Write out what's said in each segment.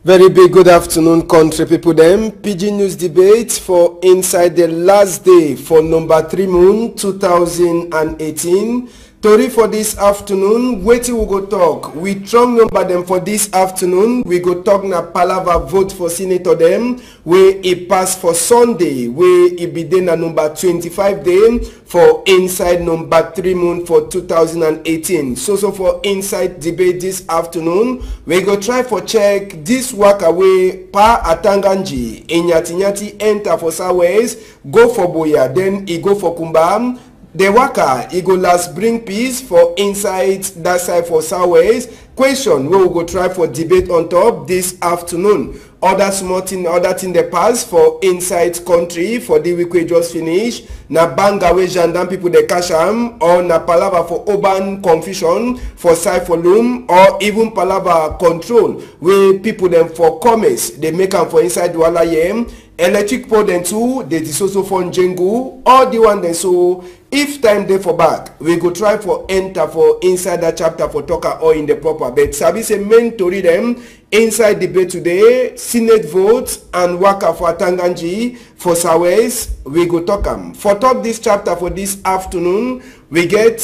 Very big good afternoon, country people them. PG News debate for inside the last day for number 3 moon 2018. Tori for this afternoon, waiting we go talk. We strong number them for this afternoon. We go talk na palava vote for senator them. Where it pass for Sunday. Where it be then na number 25 day for inside number 3 moon for 2018. So for inside debate this afternoon, we go try for check this work away pa Atanganji. Inyati enter for Sawes, go for Boya, then he go for Kumbam. The worker, he go last bring peace for inside that side for Southwest. Question we will go try for debate on top this afternoon. Other small thing, other thing they pass for inside country for the week we just finish. Na banga we gendarme people they cash am or na palava for urban confusion for side for loom or even palava control where people them for commerce they make them for inside Douala yem. Electric pole then too they also for Njengu all the one then so. If time dey for back, we go try for enter for inside that chapter for talker or in the proper bed. Sabi say main tori them inside debate today, Senate votes and waka for Atanganji for Sawes. We go talk am. For talk this chapter for this afternoon, we get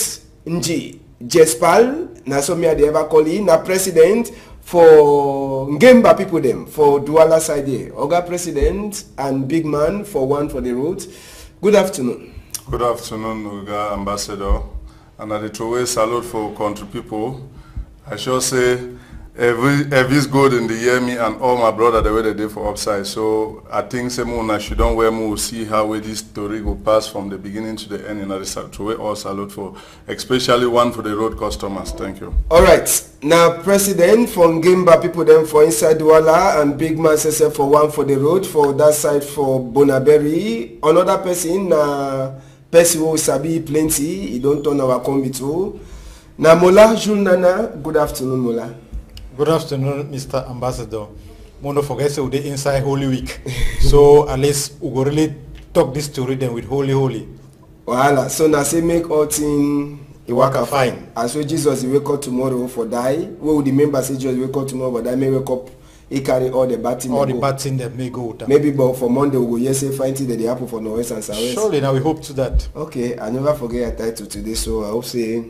Nji Jespal, na so me they ever call him, na president for Ngemba people them for Douala side here. Oga president and big man for one for the road. Good afternoon. Good afternoon, Uga Ambassador. And I throw a salute for country people. I sure say every's good in the year me and all my brother the way they did for upside. So I think Semuna should don't wear more see how this story will pass from the beginning to the end. And I throw all salute for especially one for the road customers. Thank you. Alright. Now president for Ngemba people them for inside Douala and big man says for one for the road for that side for Bonaberry. Another person person who sabi plenty, he don't turn our combi too. Na Mola Julnana, good afternoon Mola. Good afternoon, Mr. Ambassador. Mono forget so the inside Holy Week. So at least we go really talk this story then with Holy. Voilà. So na say make all thing he work fine. As so Jesus he wake up tomorrow for die. We would remember say Jesus wake up tomorrow, but I may wake up. He carry all the bad things. All the bad things that may go. Maybe but for Monday we go yes say find things that they happen for Norwest and Southwest. Surely now we hope to that. Okay, I never forget your title today, so I hope say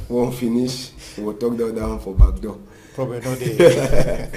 won't finish. We will talk down for back door. Probably no day.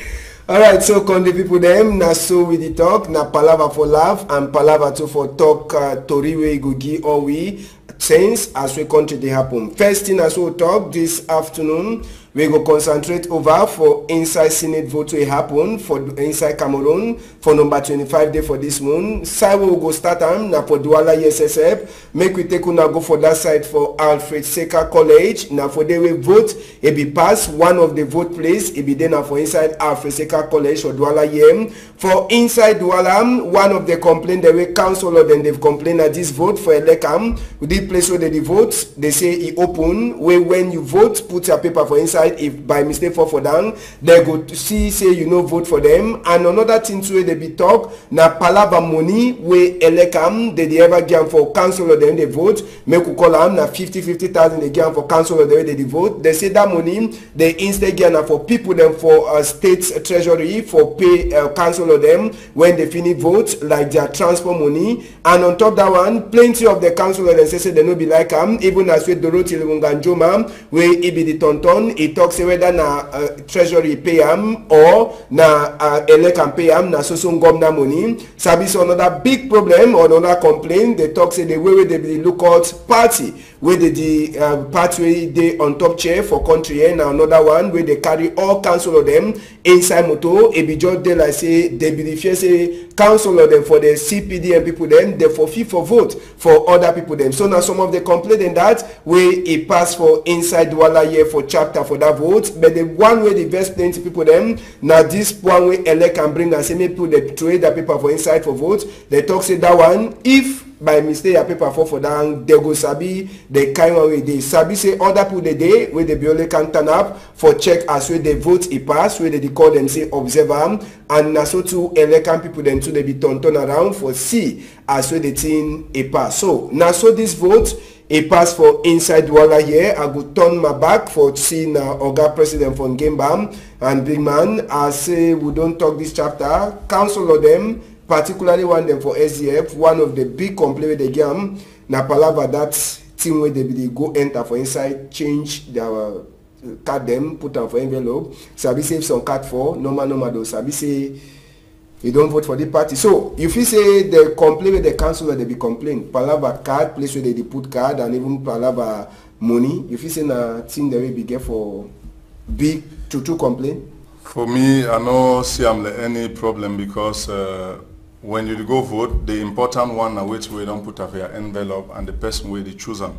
Alright, so country people them na so we the talk na palava for laugh and palava too for talk tori we go give all we sense as we country they happen. First thing as we talk this afternoon, we go concentrate over for inside Senate vote will happen for inside Cameroon for number 25 day for this moon. Side we will go start na for Douala SSF. Make we take una go for that side for Alfred Seka College. Na for they will vote it be pass one of the vote place it be then for inside Alfred Seka College or Douala Yem. For inside Douala, one of the complaint the way council or then they've complained at this vote for Elekam. The place where they vote, they say it open where when you vote, put your paper for inside. If by mistake for down, they go to see say you know vote for them. And another thing too they be talk na palava money where Elekam they ever give for council or then they vote. Make we call them na 50,000 they give for council or the way they vote. They say that money they instead give for people them for state treasury for pay council or them when they finish vote like their transport money. And on top that one, plenty of the council or them say they no be like even as we Dorothy Lunganjoma where it be the tonton it talk say whether na treasury pay am or na Elekam pay am na so ngomna money. Sabi so another big problem or another complaint they talk say the way they be look out party where the party where they on top chair for country and another one where they carry all council of them inside moto it be just they like say they be the fear say council of them for the CPD and people them they for fee for vote for other people them. So now some of the complaint in that where it pass for inside Douala year for chapter for that vote, but the one way the best plenty people them now this one way elect can bring and say me put the trade the paper for inside for vote. They talk say that one if by mistake a paper for down they go sabi the kind of way they sabi say other people the day where they be only can turn up for check as where they vote it pass where they call them say observer and na so too Elekam people then too they be turn around for see as where the thing it pass. So now so this vote a pass for inside Walla here. I go turn my back for seeing Oga President from Gembam and Big Man. I say we don't talk this chapter. Council of them, particularly one them for SDF, one of the big complaint with the game. Na palava that team where they go enter for inside, change their card them, put them for envelope. Sabi save some card for normal though. Sabi say you don't vote for the party. So if you say they complain with the council, they be complain. Palava card, place where they put card and even palava money. If you say na team they will be get for big to complain. For me, I no see any problem because when you go vote, the important one na which we don't put up your envelope and the person where they choose them.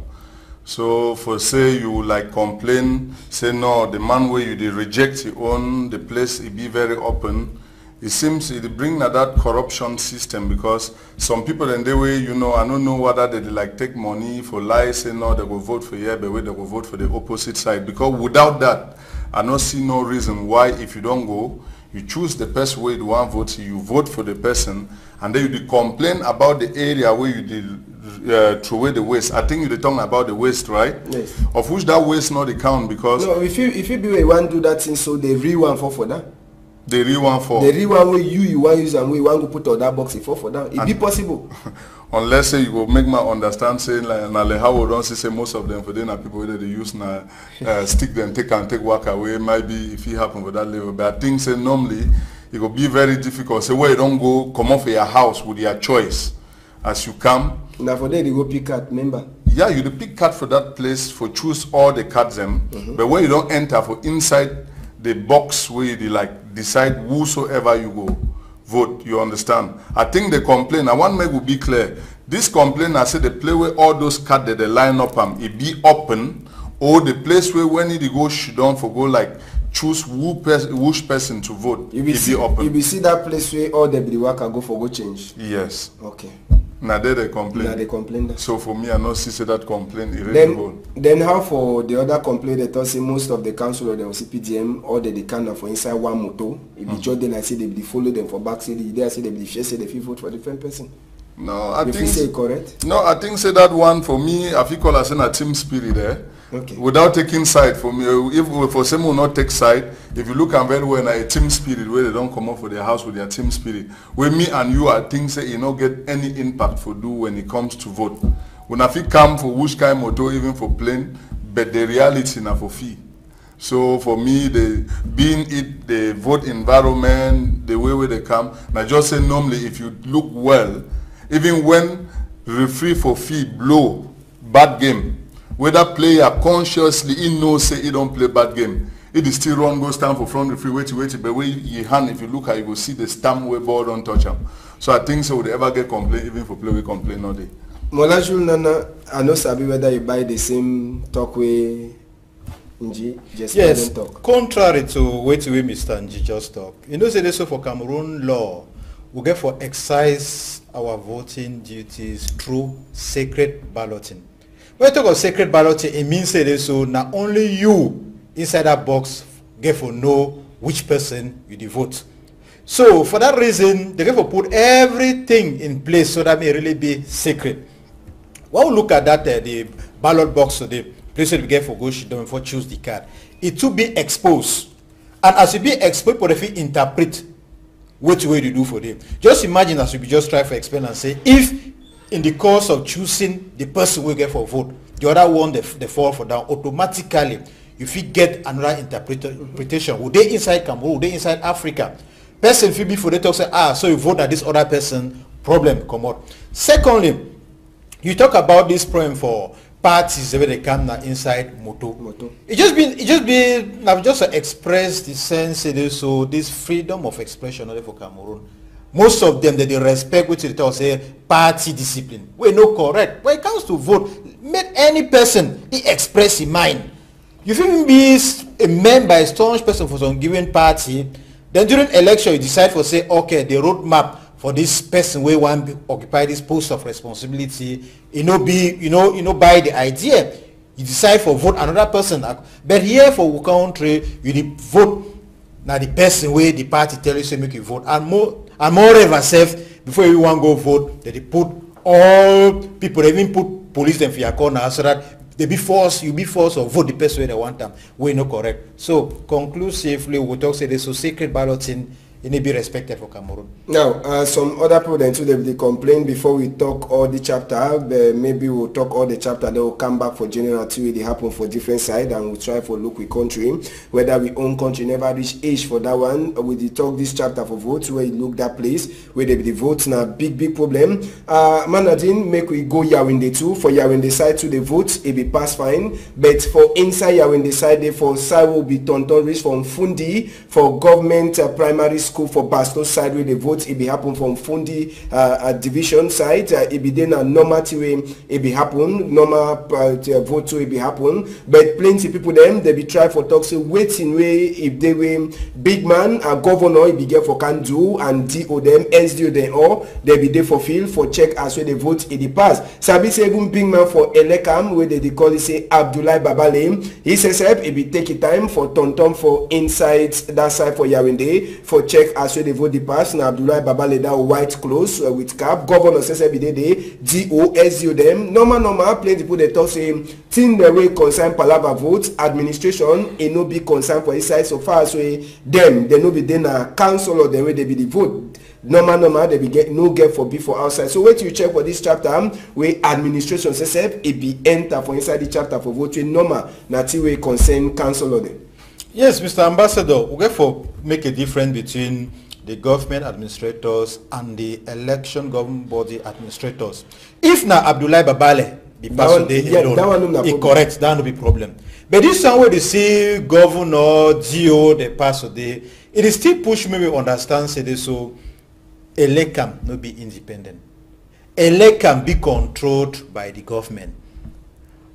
So for say you like complain, say no, the man where you they reject he own, the place it be very open. It seems it bring that corruption system because some people in the way, you know, I don't know whether they like take money for lies, say no, they go vote for here, but they go vote for the opposite side. Because without that, I don't see no reason why if you don't go, you choose the person where you want to vote, you vote for the person, and then you complain about the area where you did throw away the waste. I think you're talking about the waste, right? Yes. Of which that waste not the count because... No, if you be want to do that thing, so they real one for that. The real one for... The real one where you want to use and we want to put on that box for that. It be possible. Unless say you go make my understand saying like how we don't say most of them for them are people that they use now stick them take walk away. Maybe if it happen with that level. But I think say normally it will be very difficult. Say where you don't go come off your house with your choice as you come. Now for them they go pick card, remember? Yeah, you pick card for that place for choose all the cards them. But when you don't enter for inside the box where you like decide whosoever you go vote, you understand? I think the complaint, I want me to be clear. This complaint, I say the place where all those cards that they line up it be open, or the place where when you go shut down for go like choose which person to vote, it be open. You will see that place where all the worker go for go change. Yes. Okay. Now they complain. Now they complain that. So for me, I not see that complaint. Then how for the other complaint that also most of the council of the CPDM or the can for inside one motor. If you join them, I say they follow them for back. Say they say they share say they vote for different person. No, I think say correct. No, I think say that one for me. I feel call as a team spirit there. Okay. Without taking side for me, if for some will not take side, if you look at very well a team spirit where they don't come up for their house with their team spirit. With me and you, I think say you not get any impact for do when it comes to vote. When I feel come for which kind of motor even for playing, but the reality na for fee. So for me, the vote environment, the way where they come, I just say normally if you look well, even when referee for fee blow bad game, whether player consciously he knows say he don't play bad game, it is still wrong go stand for front referee wait, but when you hand if you look at you go see the stamp where ball don't touch him. So I think so would ever get complaint even for play we complain all day. Molajul Nana, I know sabi whether you buy the same talk way Nji just yes, talk. Contrary to what Mr. Nji just talk. You know say this for Cameroon law, we get for exercise our voting duties through sacred balloting. When you talk of sacred balloting, it means that so not only you inside that box get to know which person you devote. So for that reason, they get to put everything in place so that may really be sacred. When we look at that, the ballot box, so the place where we get for go for choose the card, it to be exposed, and as you be exposed, people if interpret which way to do for them. Just imagine as we just try to explain and say if in the course of choosing the person we get for vote, the other one they fall for down automatically. If you get another interpretation, would they inside Cameroon, would they inside Africa? Person feel before they talk say so you vote that this other person problem come out. Secondly, you talk about this problem for parties where they come now inside moto. It just been I've just expressed the sense so this freedom of expression for Cameroon. Most of them they respect which they talk say party discipline. We no correct. When it comes to vote, make any person he express his mind. You even be a member, a staunch person for some given party, then during election you decide for say okay the roadmap for this person we want to occupy this post of responsibility, buy the idea. You decide for vote another person. But here for country you vote now the person where the party tell you say make you vote and moreover self before you want go vote they put all people, they even put police them for your corner so that they be forced, you be forced or vote the person way they want them. We no correct. So conclusively, we talk say this so secret balloting. It need be respected for Cameroon. Now, some other people then too, they complain before we talk all the chapter. Maybe we'll talk all the chapter. They will come back for general two. They happen for different side, and we'll try for look with country whether we own country never reach age for that one. We did talk this chapter for votes where you look that place where they be the votes now big problem. Manadin make we go Yawinde too. For Yawinde side to the votes it be pass fine, but for inside Yawinde side they for side will be tonton reach from Fundi for government primary school. For Basto side where the votes it be happen from Fundi division side it be then a normal way it be happen normal vote to it be happen, but plenty people them they be try for talk say waiting way if they were big man and governor it be get for can do and DO them SDO them all they be there for field for check as where the vote it pass. Sabi say even big man for Elekam where they call it say Abdoulaye Babale he says it be take it time for tonton for inside that side for Yawinde for check as the vote the pass. Now Abdoulaye Babale that white clothes with cap. Governor says every day DO SDO them normal plenty people they talk say thing the way concern palava votes administration it no be concern for inside so far as way them they no be then a council or the way they be the vote normal they be get no get for before outside. So wait till you check for this chapter where administration says it be enter for inside the chapter for vote normal na way concern council or them. Yes, Mr. Ambassador, we get for make a difference between the government administrators and the election government body administrators. If now Abdoulaye Babale be passed today alone, it correct, that will be problem. But this one where they see governor, DO, they pass today, it is still push me to understand say this so Elekam no be independent. Elekam be controlled by the government.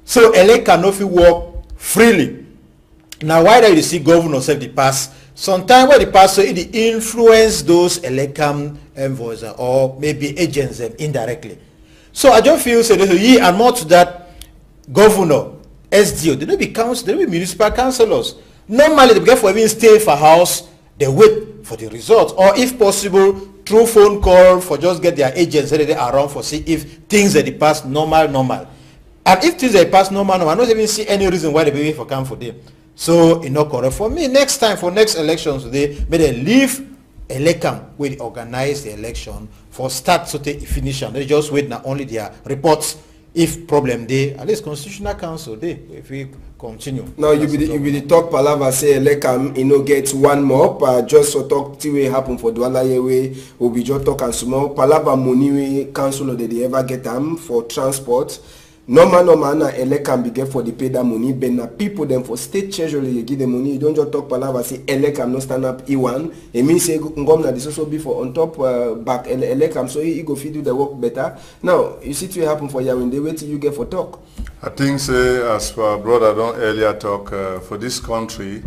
So Elekam no fit work freely. Now why do you see governors have the pass? Sometimes when the pass so it influence those Elekam envoys or maybe agents them indirectly. So I just feel say and more to that governor, SDO, they don't be council, they don't be municipal councillors. Normally they get for even stay for house, they wait for the results. Or if possible, through phone call for just get their agents that they are around for see if things that they pass normal. And if things that pass normal, I don't even see any reason why they be waiting for come for them. So it's not correct for me. Next time for next elections today, may they leave Elekam where they organize the election for start so they finish and they just wait now only their reports. If problem they at least Constitutional Council they if we continue. Now you be the talk palava say Elekam you know get one more just so talk till we happen for Douala way will be just talk and small palava money we council that they ever get them for transport. Normal na Elekam be get for the pay that money, but na people them for state treasury you give them money. You don't just talk palava say Elekam no stand up E1. It means say ngomna this also be for on top back Elekam so he go fit do the work better. Now you see what happen for Yawinde. Wait till you get for talk. I think say as our brother don't earlier talk for this country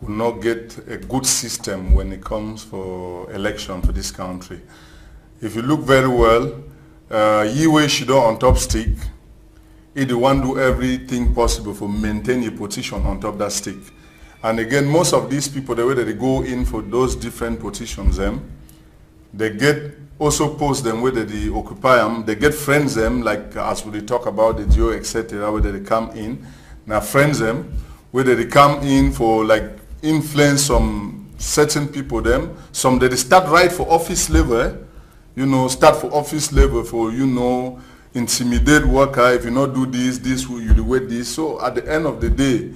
will not get a good system when it comes for election for this country. If you look very well, Yiwe Shido on top stick. It the one do everything possible for maintain a position on top that stick. And again, most of these people, the way that they go in for those different positions, they get also post them whether they occupy them, they get friends them, like as we talk about the geo, etc., whether they come in, now friends them, whether they come in for like influence some certain people them, some that they start right for office level, start for office level for, intimidate worker. If you not do this you do wait this. So at the end of the day,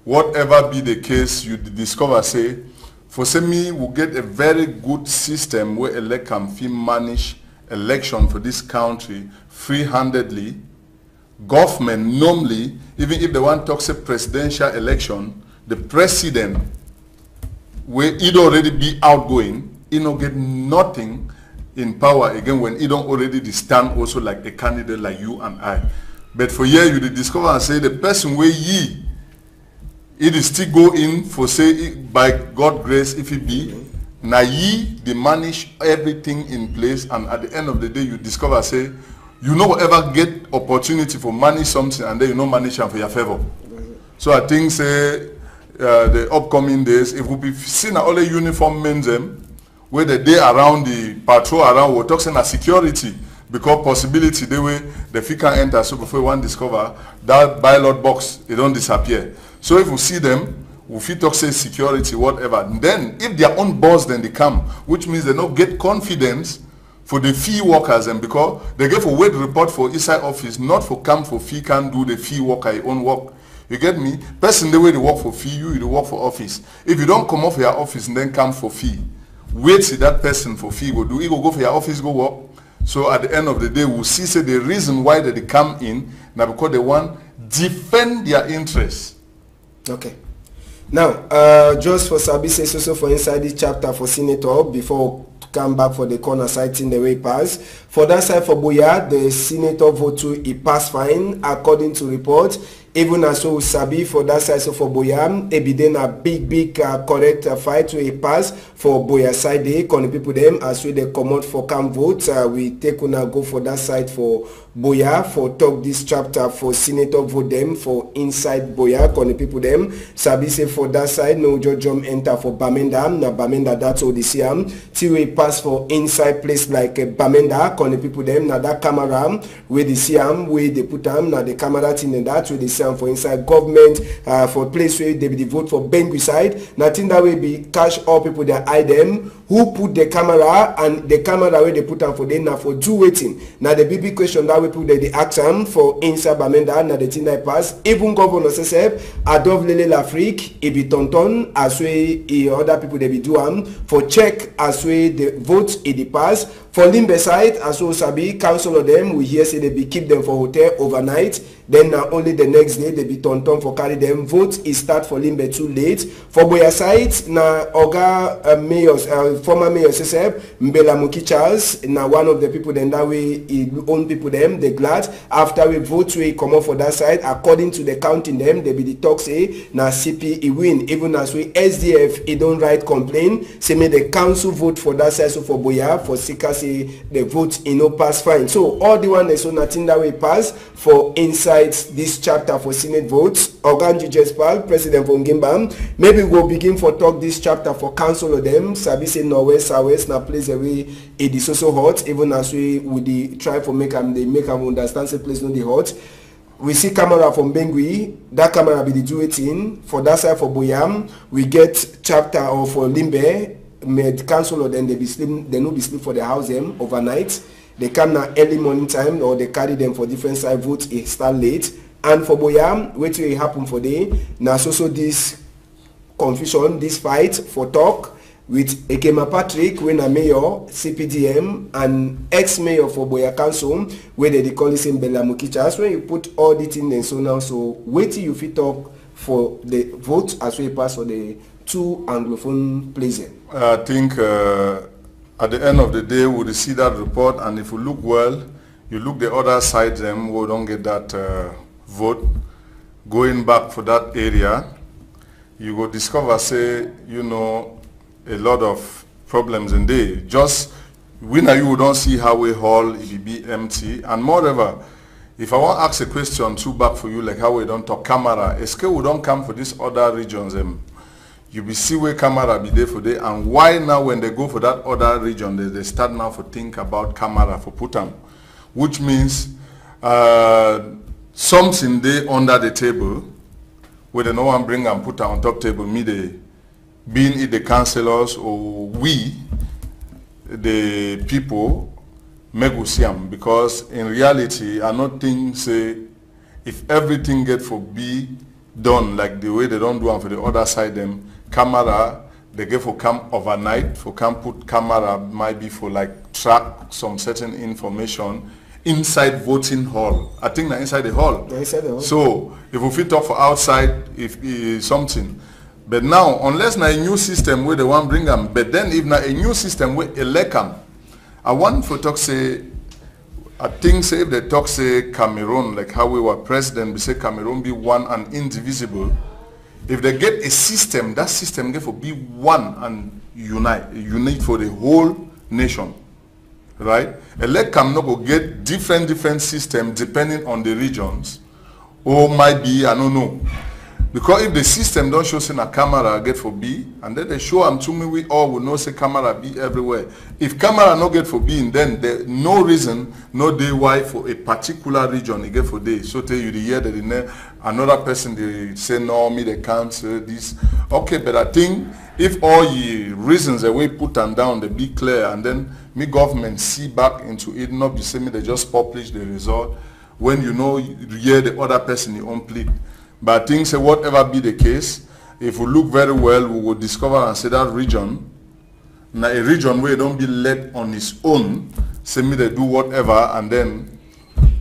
whatever be the case, you discover say for me will get a very good system where Elekam manage election for this country free-handedly. Government normally, even if they want to talk say presidential election, the president where it already be outgoing, he no get nothing in power again when he don't already stand also like a candidate like you and I. But for here you discover and say the person where it is still go in for say by God grace if it be now they manage everything in place, and at the end of the day you discover say you no ever get opportunity for manage something and then you no manage them for your favor. So I think say the upcoming days if we be seeing all the uniform men them where the day around the patrol around we're talking about security, because possibility the way the fee can enter, so before one discover that ballot box, it don't disappear. So if we see them, we fit talk say security, whatever. And then if their own boss then they come, which means they don't get confidence for the fee workers, and because they get for wait report for inside office, not for come for fee can do the fee worker your own work. You get me? Person the way they work for fee, you work for office. If you don't come off your office and then come for fee, wait see that person for fee will do. He will go for your office, go work. So at the end of the day, we'll see say the reason why they come in now because they want defend their interests. Okay. Now, just for Sabi says also for inside this chapter for Senator before come back for the corner side in the way pass. For that side for Buea, the Senator vote to he pass fine according to report. Even as so Sabi for that side so for Buea, it be then a big correct fight to a pass for Buea side day. Can people them as we they come out for come vote. We take on go for that side for Buea for talk this chapter for Senator vote them for inside Buea. Can people them Sabi say for that side no jump enter for Bamenda. Now Bamenda that's all this year. Till we pass for inside place like Bamenda. Can people them now that camera where they see them where they put them now the camera thing and that where they see for inside government for place where they be vote for Bengui side. Nothing that way be cash all people that hide them who put the camera and the camera where they put them for them now for do waiting. Now the big question that we put the ask them for inside Bamenda now the thing that pass. Even governor Sesep Adov Lele L'Afrique it be tonton as way other people they be do for check as way the vote it the pass. For Limbe side, as well Sabi, council of them, we hear say they be keep them for hotel overnight. Then only the next day they be tonton for carry them. Vote is start for Limbe too late. For Buea side, na Oga mayors, former mayor Sesep, Mbela Muki Charles, na one of the people then that way he own people them, they glad. After we vote we come up for that side, according to the counting them, they be the talk say, na CP he win. Even as we SDF, he don't write complaint, say may the council vote for that side, so for Buea, for Sika the vote no pass fine. So all the one so nothing that way pass for inside this chapter for Senate votes. Oganji Jespal, President von Gimbam. Maybe we'll begin for talk this chapter for council of them. Sabi say Norwest, Southwest now place away it is also hot, even as we would try for make them they make them understand the place not the hot. We see camera from Bengui, that camera be the do it in. For that side for Boyam, we get chapter of for Limbe. Med council or then they be sleep, they no be sleep for the house them overnight. They come now early morning time or they carry them for different side votes it start late. And for Boyam, wait till it happen for day. Now so this confusion, this fight for talk with Ekema Patrick, when a mayor, CPDM, and ex-mayor for Boya Council, where they call him Bella Mukicha. That's when you put all the things and so now. So wait till you fit talk for the vote as we pass for the two Anglophone places. I think at the end of the day, we'll see that report, and if we look well, you look the other side, them we don't get that vote going back for that area. You will discover, say, you know, a lot of problems in there. Just when you don't see Highway Hall, it will be empty, and moreover, if I want to ask a question too back for you, like how we don't talk camera, SK we don't come for these other regions. You be see where camera be there for there, and why now when they go for that other region, they start now for think about camera for put them, which means something there under the table, where they no one bring and put on top table, me they, being it the councillors or we, the people, make we see them, because in reality, I not think say if everything get for be done like the way they don't do them for the other side them. Camera, they get for come overnight, for come put camera might be for like track some certain information inside voting hall. I think that inside the hall. Yeah, inside the hall. So if we fit talk for outside, if something. But now, unless na a new system where they want bring them, but then if na a new system where elect them, I want for talk say, I think say if they talk say Cameroon, like how we were president, we say Cameroon be one and indivisible. If they get a system, that system get for be one and unite for the whole nation, right? Elect can not go get different systems depending on the regions, or might be I don't know. Because if the system don't show say a camera get for B, and then they show them to me, we all will know say camera be everywhere. If camera no get for B, then there no reason, no day why for a particular region they get for day. So tell you the year that another person they say no, me they can't say this. Okay, but I think if all the reasons that we put them down, they be clear, and then me government see back into it, not be saying they just publish the result when you know you hear the other person you own plead. But I think say whatever be the case, if we look very well, we will discover and say that region, now a region where it don't be led on its own, say me they do whatever, and then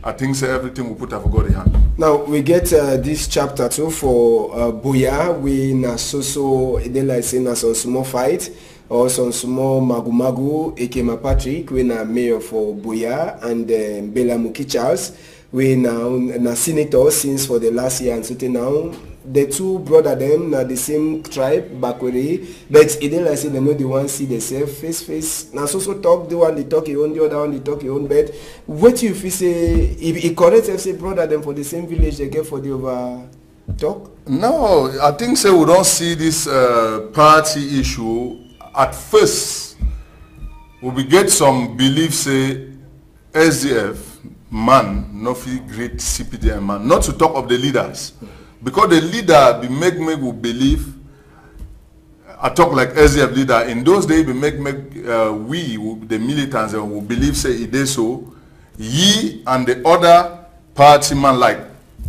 I think say everything we put have got the hand. Now we get this chapter 2 for Buea. We na so they like say na some small fight or some small magu Ekema Patrick, we na mayor for Buea, and Bella Muki Charles. We now senator since for the last year, and so now the two brother them now the same tribe Bakweri, but it didn't like say they know the one see themselves face. Now so talk the one they talk your own, the other one they talk your own. But what you feel say if it correct if say brother them for the same village they get for the over talk? No, I think say we don't see this party issue at first. We get some belief say SDF man, not feel great CPDM man, not to talk of the leaders. Because the leader be make me will believe, I talk like SDF leader, in those days we make we, the militants, will believe say it is so, ye and the other party man like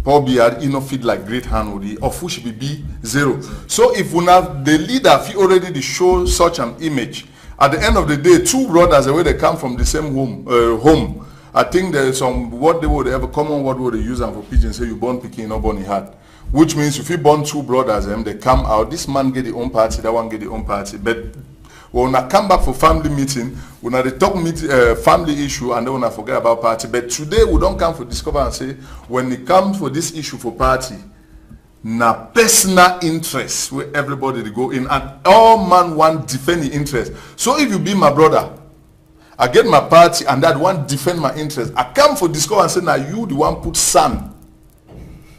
Paul Biya, you know, feed like great hand with the, of which be zero. So if we have the leader, if he already show such an image, at the end of the day, two brothers, the way they come from the same home, I think there is some what they would have a common word would they use and for pigeon say you born picking no born heart. Which means if you born two brothers they come out, this man get the own party, that one get the own party. But when I come back for family meeting, when I talk family issue and then when I forget about party. But today we don't come for discover and say when it comes for this issue for party, na personal interest where everybody they go in and all man want defend the interest. So if you be my brother, I get my party and that one defend my interest. I come for discover and say now you the one put sand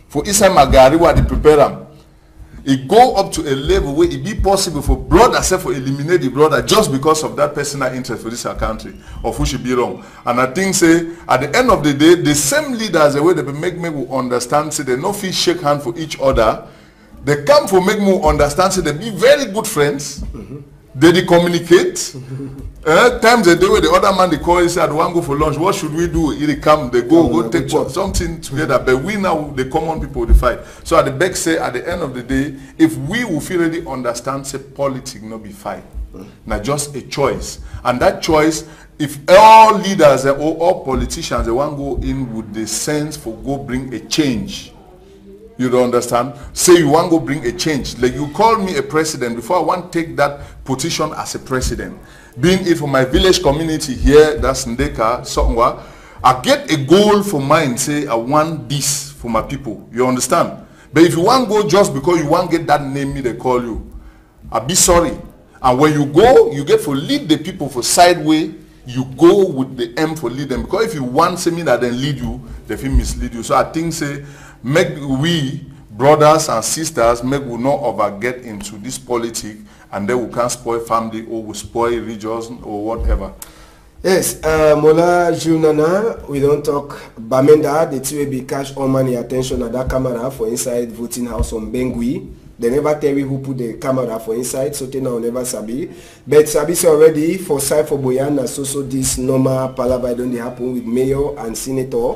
for inside my gari where they prepare them. It go up to a level where it be possible for brother say for eliminate the brother just because of that personal interest for this country of who should be wrong. And I think say at the end of the day the same leaders the way they make me will understand say they no feel shake hand for each other. They come for make me understand say they be very good friends. They communicate. Times a day where the other man they call and say I want to go for lunch. What should we do? They come, they go take something together. But we now the common people they fight. So at the back say at the end of the day, if we will feel really understand say politics not be fight. Now just a choice. And that choice, if all leaders or all politicians they want to go in with the sense for go bring a change. You don't understand? Say you want to go bring a change. Like you call me a president before I want to take that position as a president. Being it for my village community here, that's Ndeka, somewhere, I get a goal for mine. Say I want this for my people. You understand? But if you want to go just because you want to get that name me they call you, I'll be sorry. And when you go, you get for lead the people for sideway. You go with the aim for lead them. Because if you want say me that then lead you, they feel mislead you. So I think say make we brothers and sisters make we not overget into this politics and then we can spoil family or we spoil regions or whatever. Yes, Mola Junana, we don't talk Bamenda, the two will be catch all money attention at that camera for inside voting house on Bengui. They never tell you who put the camera for inside, so they now never sabi. But sabi say already for side for Boyana, so this normal palaver don't happen with mayor and senator.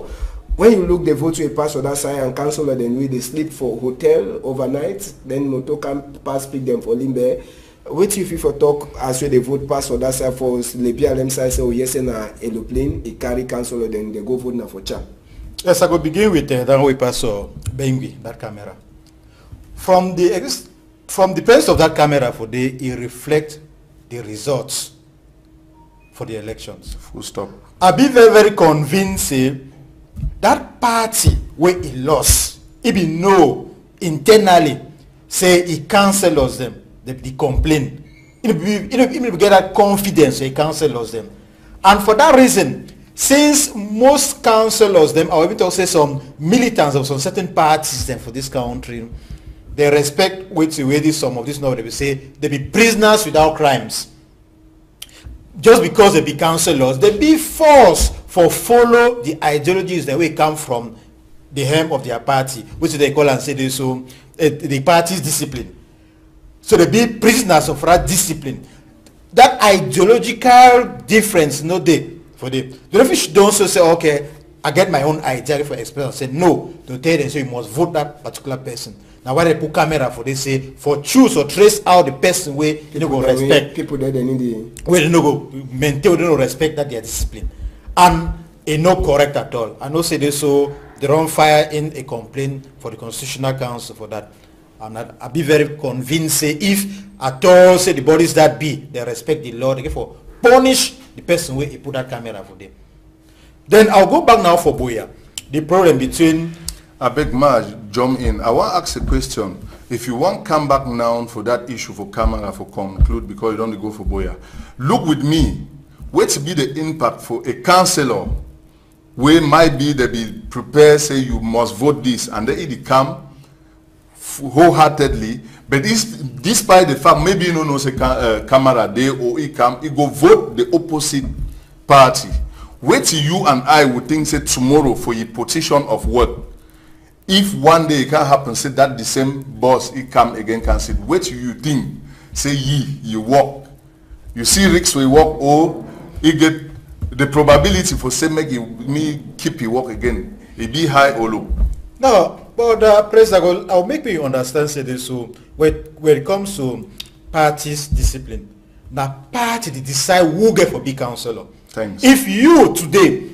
When you look the vote will pass on that side and council and then they sleep for hotel overnight, then moto can pass pick them for Limbe. What if you for talk as well the vote pass on that side for the BLM side say oh yes na aeroplane, it carry council and then they go vote na for Cham. Yes, I go begin with that we pass Bengui, that camera. From the presence of that camera for day, it reflects the results for the elections. Full stop. I be very, very convinced that party where he lost, he be know internally say he cancel us them, they complain. He get that confidence, so he cancel us them. And for that reason, since most councillors them, or even to say some militants of some certain parties them for this country, they respect with some of this now they will say they be prisoners without crimes. Just because they be councillors, they be forced for follow the ideologies that will come from the hem of their party, which they call and say they so the party's discipline. So they be prisoners of that discipline. That ideological difference no day for them. The fish don't so say, okay, I get my own idea for expression. Say no, to tell them so you must vote that particular person. Now why they put camera for they say for choose or trace out the person where they don't go respect people that they need the where they don't go maintain, they don't respect that their discipline. And it's not correct at all. I know say this so they don't fire in a complaint for the Constitutional Council for that. I'll be very convinced say if at all say the bodies that be they respect the law, they get for punish the person where he put that camera for them. Then I'll go back now for Buea. The problem between I beg Marge, jump in. I want to ask a question. If you want to come back now for that issue for camera for conclude because you don't go for Buea. Look with me. What be the impact for a councillor where might be they be prepared say you must vote this and they come wholeheartedly, but despite the fact maybe you don't know say camera there or he go vote the opposite party. Wait till you and I would think say tomorrow for your petition of work. If one day it can happen, say that the same boss he come again can say, wait till you think, say you walk. You see Ricks will walk or he get the probability for say make me keep you walk again. It be high or low. No, but President, I'll make you understand say this so when it comes to parties discipline, now party they decide who get for big councillor. Thanks. If you today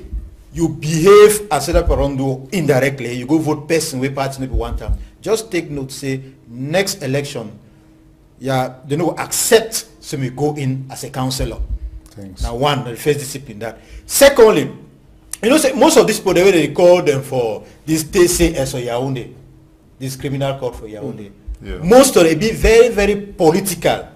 you behave as a Parondo indirectly, you go vote person where party maybe one time. Just take note, say next election, yeah, they don't accept so we go in as a councillor. Thanks. Now one, the first discipline that. Secondly, you know, say most of these people they call them for this TCS or Yaoundé, this criminal court for Yaoundé. Yeah. Most of them be very, very political.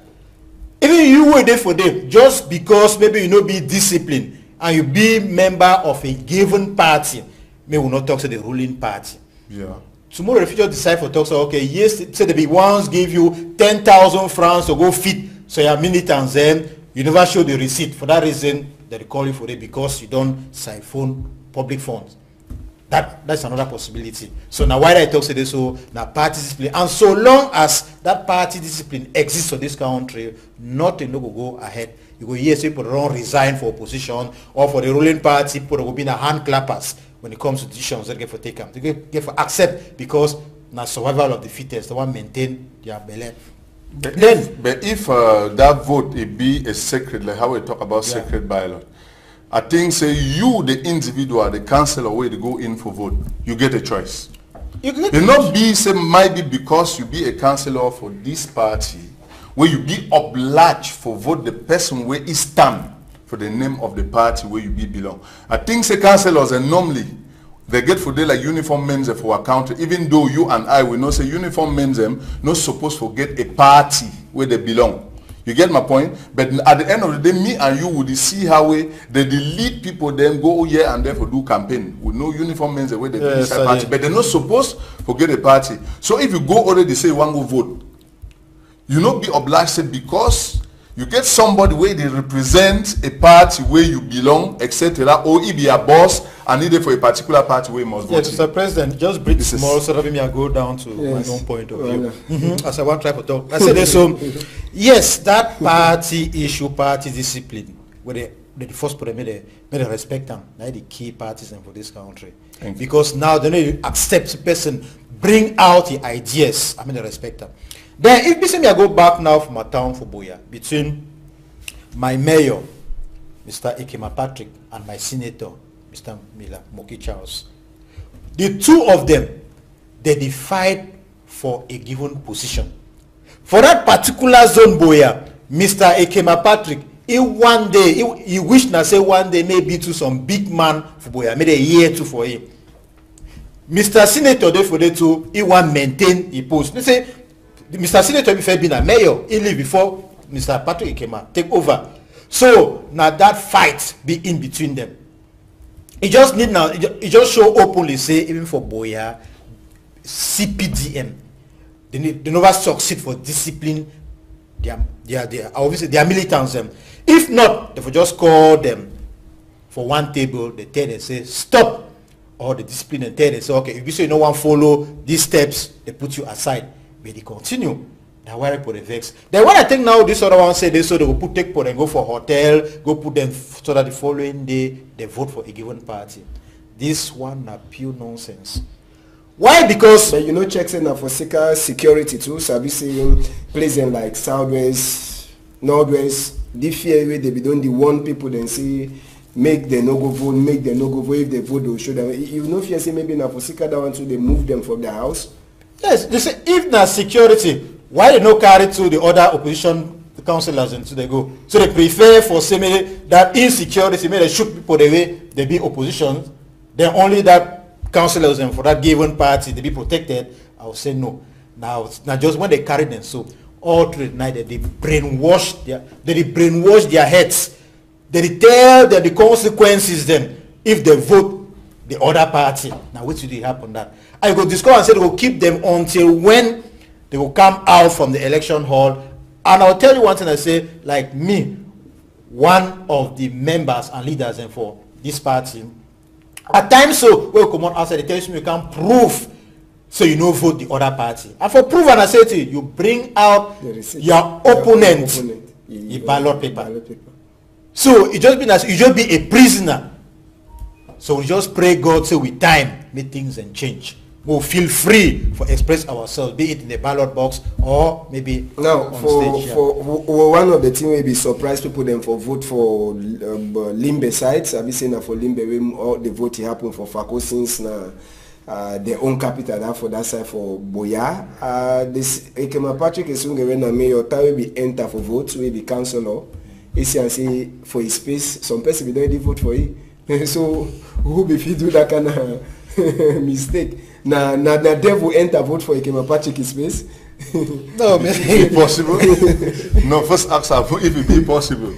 Even you were there for them just because maybe you know be disciplined. And you be member of a given party, may will not talk to the ruling party. Yeah. Tomorrow if you just decide for talk, so okay, yes, say the big ones give you 10,000 francs to go fit, so you're militants then you never show the receipt. For that reason, they call you for it because you don't siphon public funds. That's another possibility. So now why I talk to this so now party discipline, and so long as that party discipline exists in this country, nothing will go ahead. You go yes, people don't resign for opposition or for the ruling party, people will be in a hand clappers when it comes to decisions that get for take them. They get for accept because now survival of the fittest, they want to maintain their belly. But if that vote it be a sacred, like how we talk about sacred ballot, I think say you the individual, the councillor where to go in for vote, you get a choice. It not be say might be because you be a councillor for this party where you be obliged for vote the person where he stand for the name of the party where you be belong. I think say councillors and normally they get for they like uniform members for our country, even though you and I will not say uniform members not supposed to get a party where they belong. You get my point? But at the end of the day, me and you would see how they delete people then go here and there for do campaign with no uniform members where they do party. But they're not supposed to get a party. So if you go already say you want to go vote, you not be obliged because you get somebody where they represent a party where you belong, etc. Or if you are boss and needed for a particular party where you must vote. Mr. President, just breathe small so that maybe I go down to my own point of view. As I want to try to talk. I said so. Yes, that party issue, party discipline, where the first put made they respect them. They're the key parties for this country. Because now they need to accept the person, bring out the ideas. I mean they respect them. Then if you see me, I go back now from my town for Buea, between my mayor, Mr. Ekema Patrick, and my senator, Mr. Mila Moki Charles. The two of them, they defied for a given position. For that particular zone Buea, Mr. Ekema Patrick, he one day, he wished to say one day maybe to some big man for Buea, maybe a year two for him. Mr. Senator, therefore, they too, he want maintain his post. They say, Mr. Senator before being a mayor, he lived before Mr. Patrick Ekema take over. So now that fight be in between them. It just need now, it just show openly say even for Buea, CPDM, they never succeed for discipline obviously their militants them. If not, they will just call them for one table, they tell them say stop, or the discipline and tell them say okay, if you say you no one follow these steps, they put you aside, but they continue. Now why for the vex? Then when I think now this other one say this, so they will put take for them, go for hotel, go put them so that the following day they vote for a given party. This one na pure nonsense. Why? Because but you know checks in for security too. So we see places like Southwest, Northwest, the fear way they be doing the one people then say make them no go vote, make them no go vote. If they vote, they'll show them. You know fear say maybe na for that one too, they move them from the house. Yes, they say if na security, why they no carry to the other opposition councillors and so they go. So they prefer for say that insecurity, maybe they shoot people the way they be opposition, then only that councillors and for that given party they be protected. I will say no. Now just when they carry them, so all through the night they brainwash their heads. They tell them the consequences then if they vote the other party. Now what should happen that? I go discover and say they will keep them until when they will come out from the election hall. And I'll tell you one thing I say, like me, one of the members and leaders and for this party, at times so when you come on outside, they tell you can't prove so you know vote the other party. And for proof, and I say to you bring out your opponent, a ballot paper. So it just been as you just be a prisoner. So we just pray God say with time make things and change. We'll feel free for express ourselves, be it in the ballot box or maybe now on for stage. For one of the thing will be surprised people them for vote for Limbe sites. I've been saying that for Limbe when all the vote happen for Fako since now their own capital that for that side for Boya. This Ekema Patrick is soon going to mayor time will be enter for vote will be councillor. He say for his space some person will don't vote for it. So who if you do that kind of mistake? Na devil enter vote for Ekema Patrick space. No, man. Is it possible? No, first ask her if it be possible.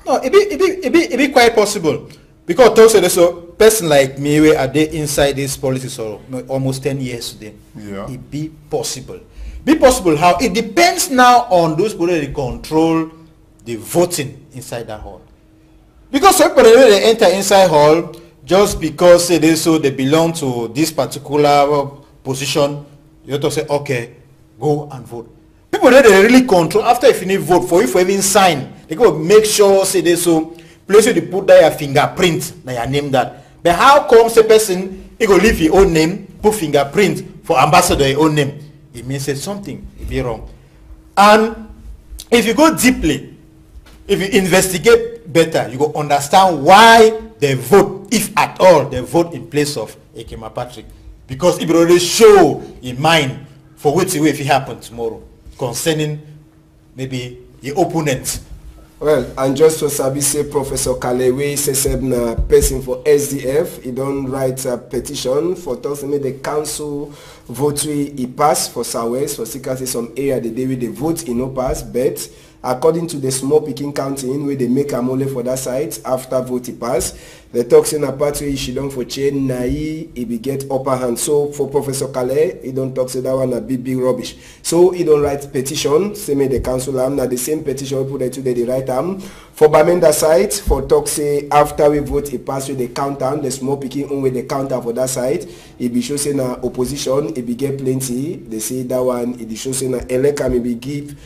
No, it be quite possible. Because also there's a person like me where are they inside this politics for almost 10 years today. Yeah. It be possible. Be possible how? It depends now on those people that control the voting inside that hall. Because some people they enter inside hall just because they belong to this particular position, you have to say, okay, go and vote. People that they really control, after you finish vote, for you for even sign, they go make sure place where they put their fingerprint, their name that. But how comes a person, he go leave his own name, put fingerprint for ambassador your own name? It means say something, it be wrong. And if you go deeply, if you investigate better, you go understand why they vote, if at all, they vote in place of Ekema Patrick. Because it will already show in mind for which way if it happens tomorrow concerning maybe the opponent. Well, and just to sabi say Professor Kalewe says na person for SDF, he don't write a petition for telling me the council vote he pass for Southwest, for Sika say some area the day they vote he no pass, but according to the small picking counting where they make a mole for that site after vote he pass, the talks in a part where she don't for chain nai he be get upper hand. So for Professor Kale, he don't talk say that one a big rubbish. So he don't write petition, say me the council am na the same petition we put it today they write for Bamenda site for talk say after we vote he pass with the count down, the small picking on with the counter for that site, he be show say na opposition, he be get plenty. They say that one he show say na eleka maybe give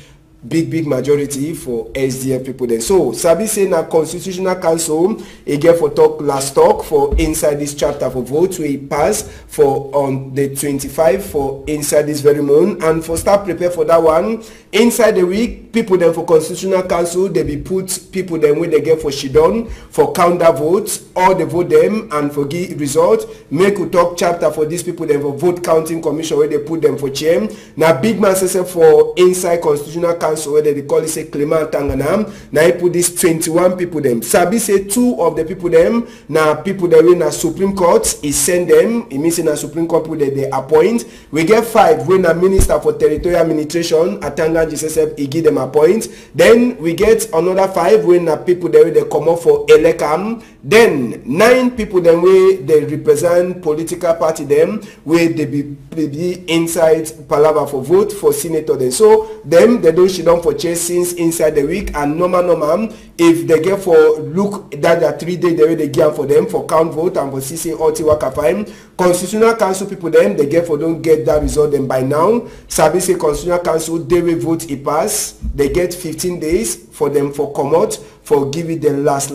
big majority for SDF people then. So Sabi say na Constitutional Council he get for last talk for inside this chapter for vote where he pass for on the 25 for inside this very month, and for start prepare for that one inside the week people then for Constitutional Council they be put people then when they get for Shidon for counter votes or they vote them and for give result make we talk chapter for these people then for vote counting commission where they put them for chair. Now big man say for inside Constitutional Council council where they call it say Clement Tanganam. Now he put this 21 people them. Sabi say 2 of the people them now people that win a Supreme Court. He send them. It means in a Supreme Court people that they appoint. We get 5 when a Minister for Territorial Administration Atanga GSSF he give them appoint. Then we get another 5 when a people that they come up for Elekam. Then 9 people them where they represent political party them where they be inside Palava for vote for senator then. So them they don't sit down for chasing inside the week and normal if they get for look that are 3 days they give for them for count vote and for CC OT waka fine. Constitutional Council people them they get for don't get that result them by now. Sabi say Constitutional Council they will vote it pass. They get 15 days for them for come out for give it the last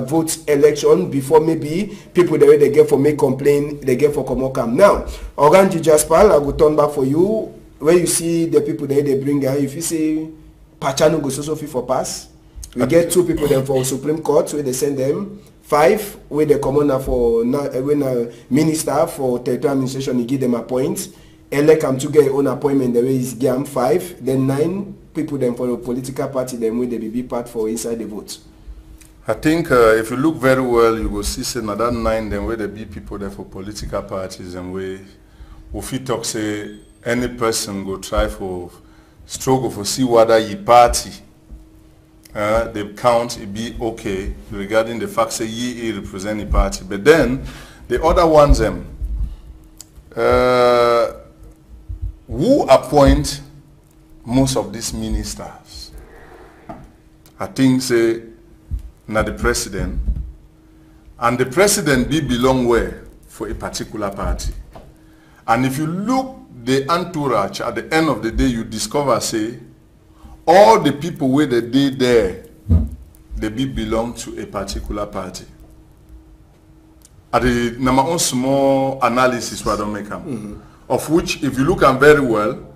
vote election before maybe people the way they get for make complaint they get for come out come now. Orange Jaspal, I will turn back for you. Where you see the people that they bring here, if you say Pachano goes also fit for pass, we get 2 people then for Supreme Court where they send them, 5 where they come on for when a minister for territorial administration he give them a point, elect them to get own appointment the way is give them 5, then 9 people then for the political party then where they be part for inside the vote. I think if you look very well, you will see say that 9 then where there be people there for political parties and we fit talk say any person go try for struggle for see whether ye party the count it be okay regarding the fact say ye represent the party, but then the other ones them who appoint most of these ministers, I think say na the president, and the president be belong where for a particular party. And if you look the entourage at the end of the day, you discover say all the people where they did there they be belong to a particular party. At the number one small analysis where I don't make them, of which if you look at very well,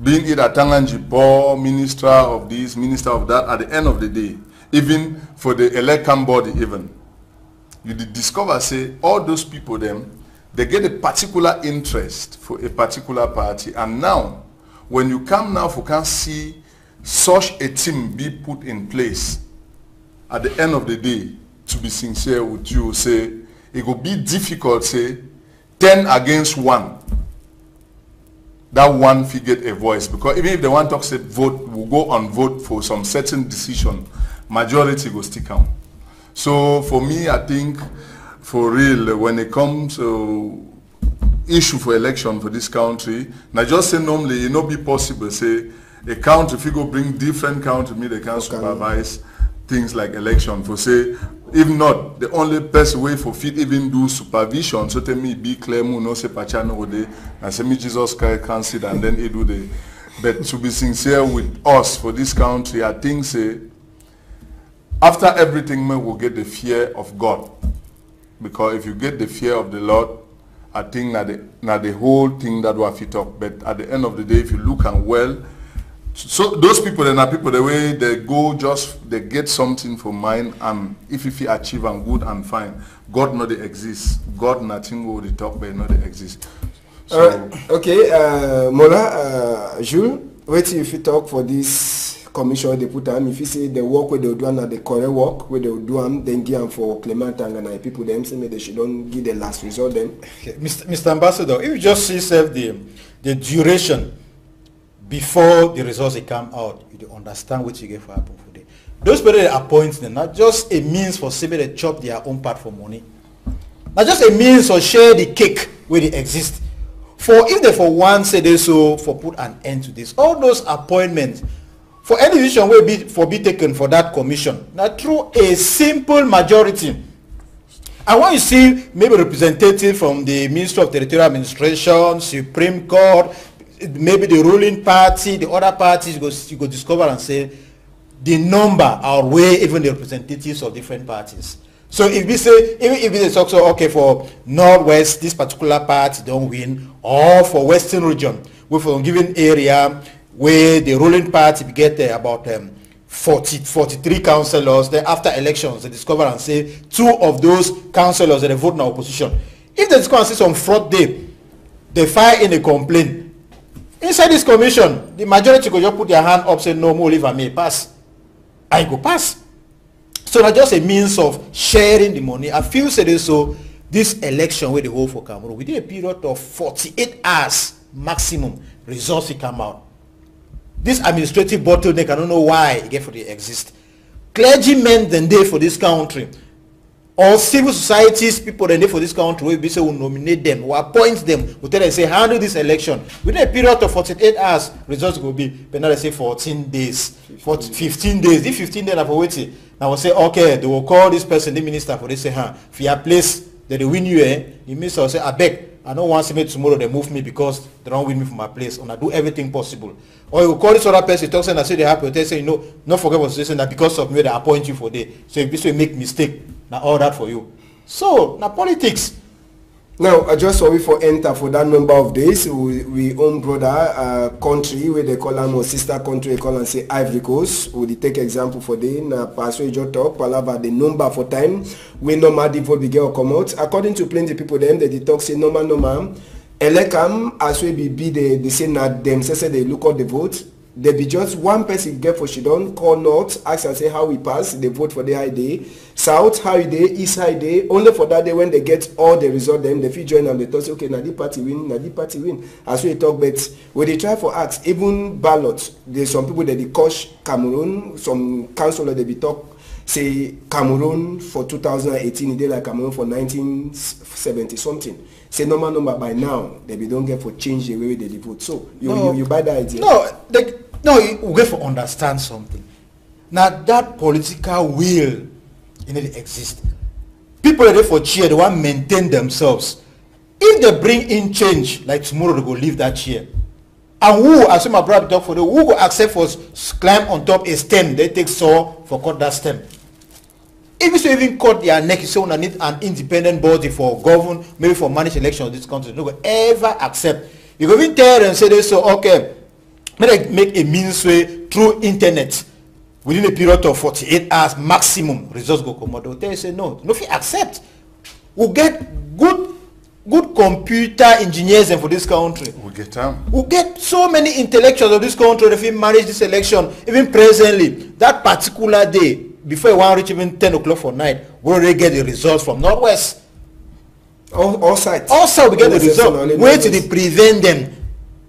being either Tanganji Bo, minister of this, minister of that, at the end of the day, even for the elected body even, you discover say all those people them they get a particular interest for a particular party, and now when you come now for can see such a team be put in place at the end of the day, to be sincere with you, say it will be difficult say 10 against 1 that one figure a voice, because even if the one talks a vote will go on vote for some certain decision, majority will stick out. So for me I think for real, when it comes to issue for election for this country, now just say normally it not be possible say a country if you go bring different country me they can supervise things like election for say if not the only person way for fit even do supervision so tell me be clear no say Pachano or they and say me Jesus Christ can sit and then he do the, but to be sincere with us for this country I think say after everything we will get the fear of God. Because if you get the fear of the Lord, I think that the whole thing that we fit up. But at the end of the day, if you look and well, so those people then are people the way they go just they get something for mine, and if you achieve and good and fine, God not they exist. God nothing will they talk but not they exist. So, okay, Mola, Jules, wait if you talk for this commission they put on, if you say the work where they do and the correct work where they do them, then give them for Clement Tanganai people them say they should don't give the last result them. Okay. Mr. Ambassador, if you just see the duration before the results they come out, you understand what you get for happen for them. Those people they appoint them, not just a means for somebody to chop their own part for money. Not just a means for share the cake where they exist. For if they for one say they so for put an end to this, all those appointments for any decision will be taken for that commission, now through a simple majority. And when you see maybe representative from the Ministry of Territorial Administration, Supreme Court, maybe the ruling party, the other parties, you go discover and say the number outweigh even the representatives of different parties. So if we say, even if it's also okay for Northwest, this particular party don't win, or for Western region, with a given area, where the ruling party get about 43 councillors, then after elections they discover and say 2 of those councillors that they vote in opposition. If they discover and say some fraud day, they file in a complaint Inside this commission, the majority could just put their hand up, say no more, leave and me pass. I go pass. So that's just a means of sharing the money. I feel say so this election where they hold for Cameroon, within a period of 48 hours maximum, results will come out. This administrative bottleneck, I don't know why it get for the exist. Clergymen then there for this country, or civil societies people then there for this country, we be say will nominate them, will appoint them, will tell them say handle this election within a period of 48 hours. Results will be, but now they say 14 days, 15 days. If 15 days are waiting, now will say okay, they will call this person the minister for this say for your place that they win you, the minister will say I beg, I don't want to make tomorrow they move me because they don't win me from my place, and I do everything possible. Or you call this other person, talk and I say they have to say, no, not forget what saying that because of me they appoint you for day. So if this way make mistake, now all that for you. So now politics. Now I just sorry for enter for that number of days. We own brother country where they call them or sister country they call and say Ivory Coast. We take example for day. Now pass we just talk palava the number for time. We normal the vote begin come out. According to plenty people them they talk say normal. Elekam as we be they say that them say they look at the vote. There be just one person get for she don't call north, ask and say how we pass, they vote for the high day. South, how day, east high day. Only for that day when they get all the result, then they feel join them, they talk say, okay, now the party win. As we talk, but when they try for acts, even ballots, there's some people that they coach Cameroon, some councillor they be talk, say Cameroon for 2018, they like Cameroon for 1970 something. Say normal number by now, they don't get for change the way they vote. So you buy that idea? No, you get for understand something. Now that political will exist. People are there for chair, they want to maintain themselves. If they bring in change, like tomorrow they go leave that chair. And who, as my brother talk for them, who go accept for climb on top a stem, they take saw for cut that stem. If you even cut their neck, you say we need an independent body for govern, maybe for manage election of this country. No go ever accept. You go even tell and say this, so okay, make a means way through internet within a period of 48 hours maximum. Results go come out. They tell you say no, if you accept, we'll get good computer engineers for this country. We'll get so many intellectuals of this country if we manage this election, even presently, that particular day. Before you want to reach even 10 o'clock for night, we already get the results from Northwest. All sides. All sides we get the result. Wait till they prevent them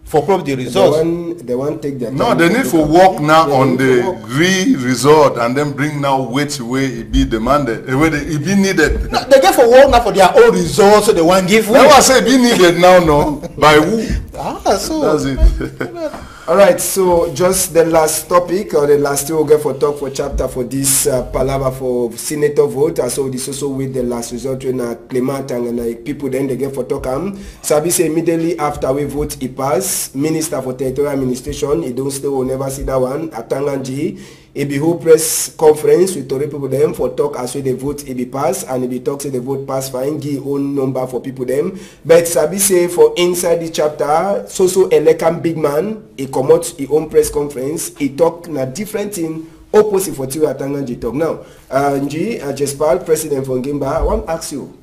for probably the results. They want take their time. No, they need to work now on the result and then bring now weight where it be demanded, where it be needed. No, they get for work now for their own results, so they want to give. Now I say be needed now, no? By who? So that's it. All right, so just the last topic or the last thing we'll get for talk for chapter for this palaver for senator vote. And so this also with the last result when Clement and people then they get for talk. Sabi say immediately after we vote it pass, Minister for Territorial Administration, he don't still will never see that one at Tanganji. It be whole press conference with Tory people them for talk as well they vote it be pass and it be talk say the vote pass fine, give own number for people them. But Sabi say for inside the chapter, so Elekam big man, he come out his own press conference, he talk na different thing opposite for Tiwa Tanganji talk. Now, Nji Jespal, president for Ngimba, I want to ask you,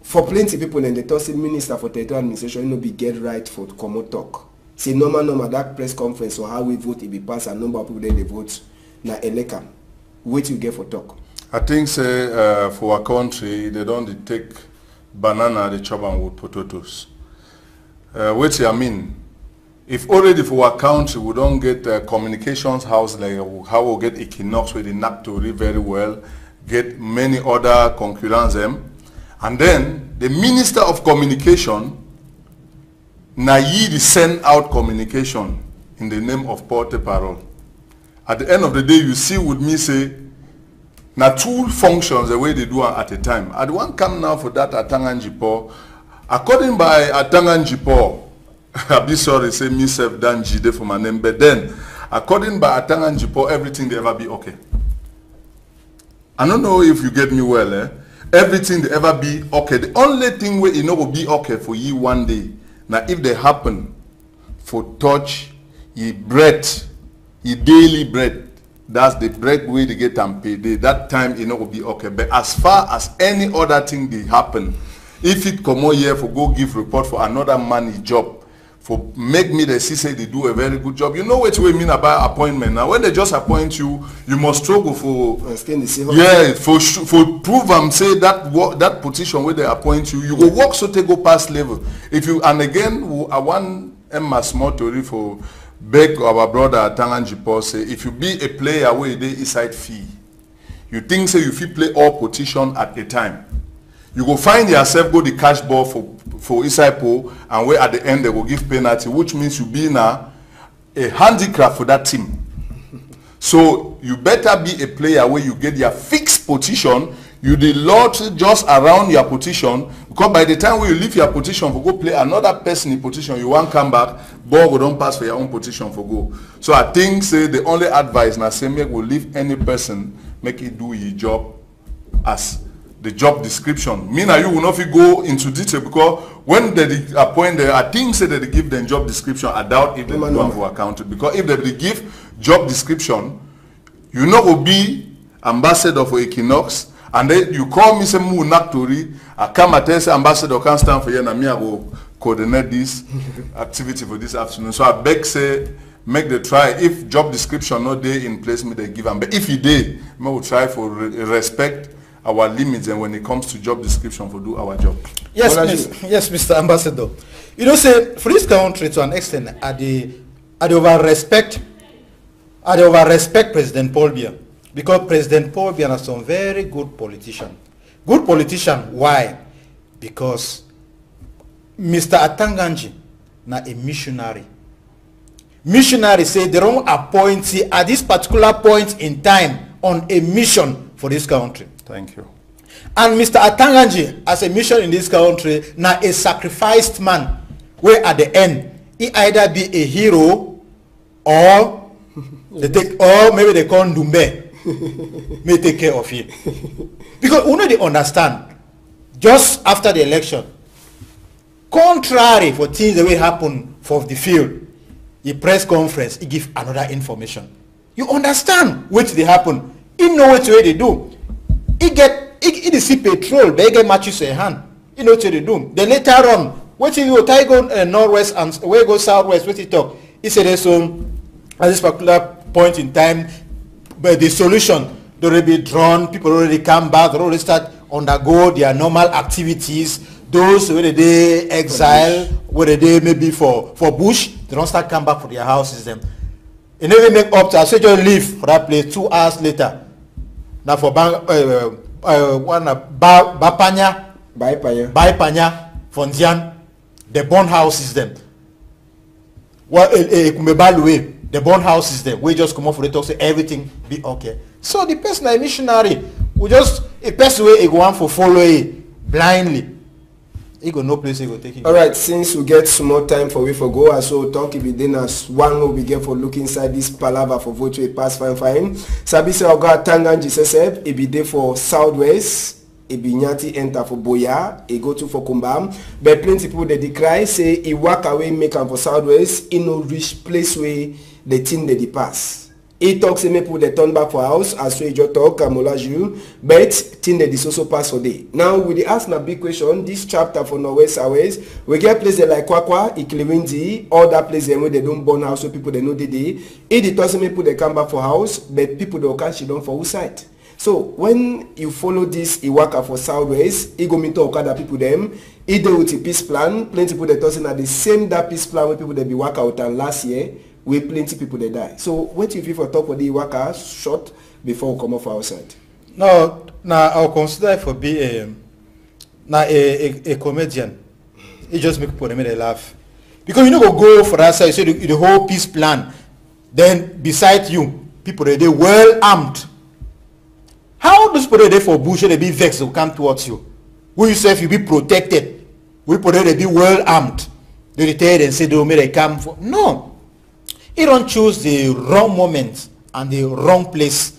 for plenty people in the Tosin Minister for Territorial Administration, you know, be get right for come out talk. Say normal that press conference or how we vote it be pass and number of people then they vote. Na Elekam, what you get for talk? I think say for our country they don't take banana, they chop and with potatoes. What I mean, if already for our country we don't get communications house like how we get Equinox with the NAPTORI very well, get many other concurrents them, and then the Minister of Communication na ye send out communication in the name of porte-parole. At the end of the day, you see with me say, na two functions the way they do at a time. I want come now for that Atanganjipo. According by Atanganjipo, I be sorry say myself done Jide for my name, but then according by Atanganjipo, everything they ever be okay. I don't know if you get me well, eh? Everything they ever be okay. The only thing where it will be okay for you one day. Now if they happen for touch, ye breath, your daily bread, that's the bread way they get and pay. That time it will be okay. But as far as any other thing they happen, if it come out here for go give report for another man his job, for make me the see say they do a very good job. You know what we mean about appointment. Now when they just appoint you, you must struggle for for prove and say that position where they appoint you, you will work so they go past level. If you and again I want Emma small story for beg our brother Tanganji Paul say if you be a player where they inside fee, you think say you fit play all position at a time. You go find yourself go the cash ball for inside pool and where at the end they will give penalty, which means you be now a handicap for that team. So you better be a player where you get your fixed position, you the lot just around your position, because by the time when you leave your position for go play another person in position, you won't come back, ball go don't pass for your own position for go. So I think say the only advice now say make will leave any person make it do your job as the job description. Me and you will not go into detail because when they appoint them, I think say that they give them job description. I doubt if they do one for account. Because if they give job description, you know will be ambassador for Equinox, and then you call me say mu naktori, I come and tell say ambassador can't stand for you and me I will coordinate this activity for this afternoon. So I beg say make the try. If job description not there in place, me they give them. But if he did, me will try for respect our limits and when it comes to job description for do our job. Yes, yes, Mr. Ambassador. You know, say for this country to an extent, I over respect President Paul Biya, because President Paul Biya is some very good politician. Good politician, why? Because Mr. Atanganji na a missionary. Missionary say they don't appoint at this particular point in time on a mission for this country. Thank you. And Mr. Atanganji, as a mission in this country, now a sacrificed man, where at the end, he either be a hero or they take, or maybe they call Ndumbe, may take care of him. Because you know they understand, just after the election, contrary for things that will happen for the field, the press conference, he give another information. You understand what they happen. You know what they do. He see petrol, but he get matches in hand. You know what they do. Then later on, what he go, go northwest and where go southwest, what he talk. He said so at this particular point in time, but the solution they already be drawn, people already come back, they already start undergo their normal activities. Those where they exile, where they maybe for bush, they don't start come back for their houses. Them. They never make up to I say just leave for that place 2 hours later. Now for Bapanya, Fonzian, the born houses them. The born houses them. We just come off for the talk, say everything be okay. So the person a missionary, we just a person way go on for follow it blindly. He go no place he go take it. All right, since we get small time for we for go, as so talk if then as one will be get for look inside this palaver for vote we pass fine. Sabi say oga Tanganji sesep, e be there for Southwest, e be Nyati enter for Boya, e go to for Kumbam. But plenty people they decry say he walk away make am for Southwest, he no reach place where the thing they pass. He talks say people they turn back for house as we just talk Kamola Jules, but thing they also pass for day. Now with the ask a big question, this chapter for Northwest Southwest, we get places like Kwakwa, Ikiliwindi, all that places where they don't burn house so people they know the day. It doesn't people they come back for house, but people they catch it down for outside. So when you follow this Iwaka for Southwest, it go meet to Okada people them, it do with a peace plan, plenty people they talking at the same that peace plan where people they be work out and last year. With plenty people they die. So what if you for talk for the worker short before we come off outside? No, now I'll consider for be a comedian. It just make people they laugh. Because you know go for that side, you say the whole peace plan. Then beside you, people they well armed. How those people they for bush they be vexed to come towards you? Will yourself you be protected? Will people they be well armed? They tell and say they come for no. You don't choose the wrong moment and the wrong place.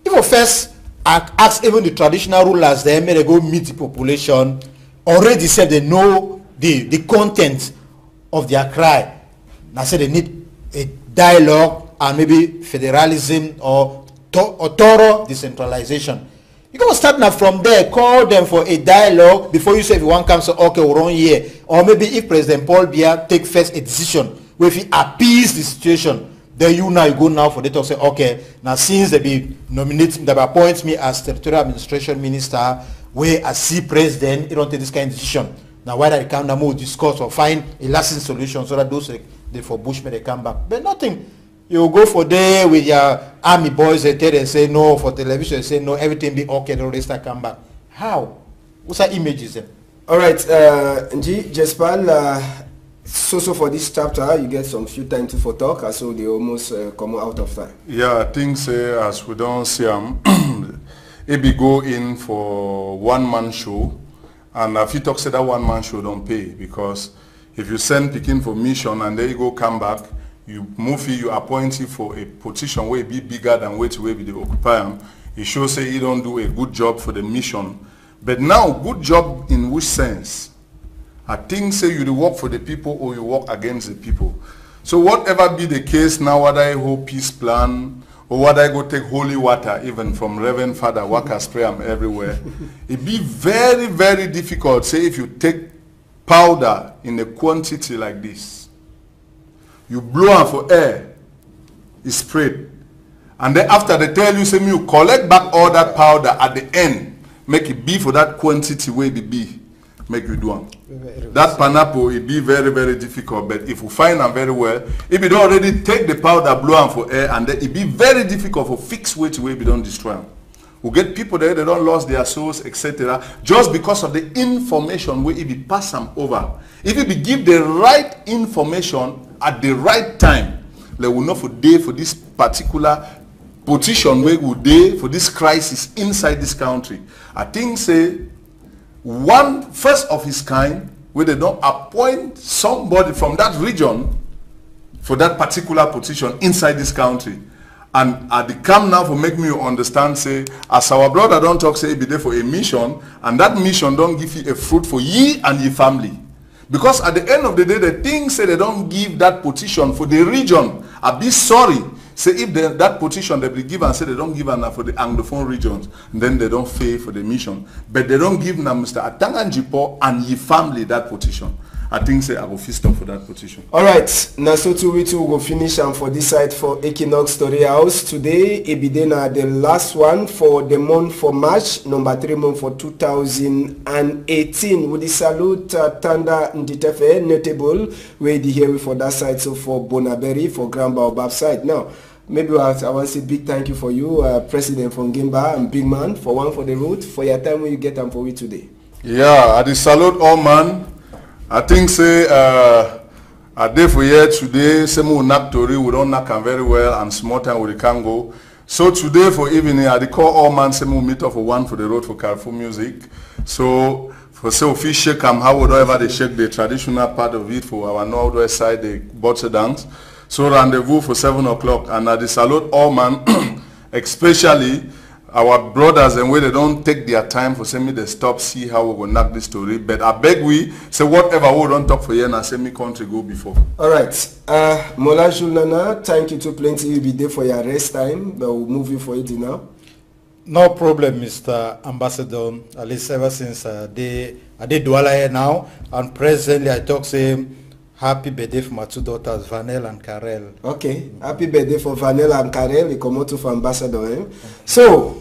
If you first ask even the traditional rulers, they may go meet the population, already said they know the content of their cry. Now say they need a dialogue and maybe federalism or thorough decentralization. You can start now from there, call them for a dialogue before you say if one comes, okay, we're on here. Or maybe if President Paul Biya take first a decision, where if he appease the situation, then you go now for the talk, say, okay, now since they be nominating, they appoint me as territorial administration minister, where I see president, you don't take this kind of decision. Now why they come now more discuss or find a lasting solution so that those they for Bushmen they come back. But nothing. You go for there with your army boys, they tell and say no, for television, they say no, everything be okay, the rest come back. How? What's that images then? All right, Nji, Jespal, so for this chapter, you get some few time to for talk, so they almost come out of time. Yeah, I think as we don't see them, it be go in for one-man show, and if you talk say that one-man show don't pay, because if you send Pekin for mission and then you go come back, you move you appoint you for a position where it be bigger than where be the occupy, it shows say you don't do a good job for the mission. But now, good job in which sense? I think say you work for the people or you work against the people. So whatever be the case now, whether I hold peace plan or whether I go take holy water even from Reverend Father Waka spray them everywhere, it be very, very difficult. Say if you take powder in a quantity like this, you blow on for air, it's sprayed. And then after they tell you, say you collect back all that powder at the end, make it be for that quantity where it be. Make you do them. That pineapple, it be very, very difficult. But if you find them very well, if you don't already take the powder, blow them for air, and then it be very difficult for fix way to way we don't destroy them. We get people there, they don't lose their souls, etc. Just because of the information where it be pass them over. If you be give the right information at the right time, they will know for day for this particular position where we day for this crisis inside this country. I think say one first of his kind where they don't appoint somebody from that region for that particular position inside this country. And at the come now for make me understand, say, as our brother don't talk, say, be there for a mission, and that mission don't give you a fruit for ye and your family. Because at the end of the day, the thing say they don't give that position for the region. I be sorry. Say if that position they be given, say they don't give enough for the Anglophone regions, then they don't pay for the mission. But they don't give now Mr. Atanganjipo and your family that position. I think say I will fist up for that position. Alright, now so we will finish and for this side for Equinox Story House. Today, Ebidena the last one for the month for March, number 3 month for 2018. We salute Tanda Nditefe, notable, we the here for that side, so for Bonaberry, for Grand Baobab side. Now, maybe I want to say big thank you for you, President from Gimba and Big Man, for one for the road, for your time when you get them for we today. Yeah, I salute all man. I think say a day for here today, some will knock Tori, we don't knock them very well, and small time we can go. So today for evening, I call all man, some will meet up for one for the road for Carrefour Music. So for say if we shake them, how would ever they shake the traditional part of it for our northwest side, the Botse dance. So rendezvous for 7 o'clock, and I salute all man, especially our brothers, and where they don't take their time for send me they stop see how we will knock this story. But I beg we say whatever we don't talk for you and send me country go before. Alright. Mola Julnana, thank you to plenty you be there for your rest time, but we'll move you for it now. No problem, Mr. Ambassador. At least ever since I did Douala here now, and presently I talk say happy birthday for my two daughters, Vanel and Karel. Okay, happy birthday for Vanel and Karel. We come out for Ambassador. Eh? So,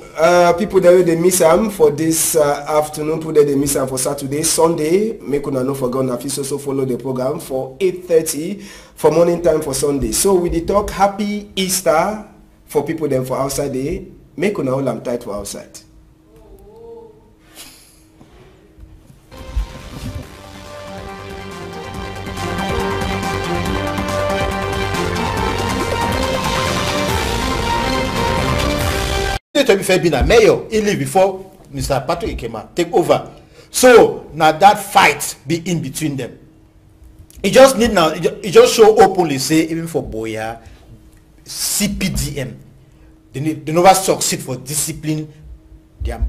people that they miss them for this afternoon, people that they miss them for Saturday, Sunday. Make una no forget na fit also follow the program for 8:30 for morning time for Sunday. So we dey talk happy Easter for people them for outside day. Make una hold am tight for outside. To be fair, being a mayor, he lived before Mr. Patrick Ikema take over. So now that fight be in between them. It just need now. It just show openly say even for Boya, CPDM, they never succeed for discipline. Their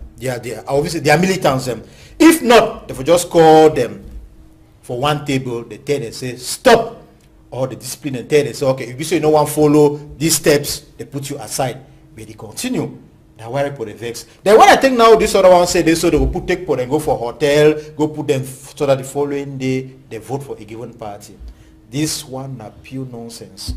obviously their militants them. If not, they will just call them for one table. They tell them say stop, or the discipline and tell them say okay if you say no one follow these steps, they put you aside. But they continue. Now why people they vex? Then when I think now this other one say they so they will take for and go for hotel, go put them so that the following day they vote for a given party. This one are pure nonsense.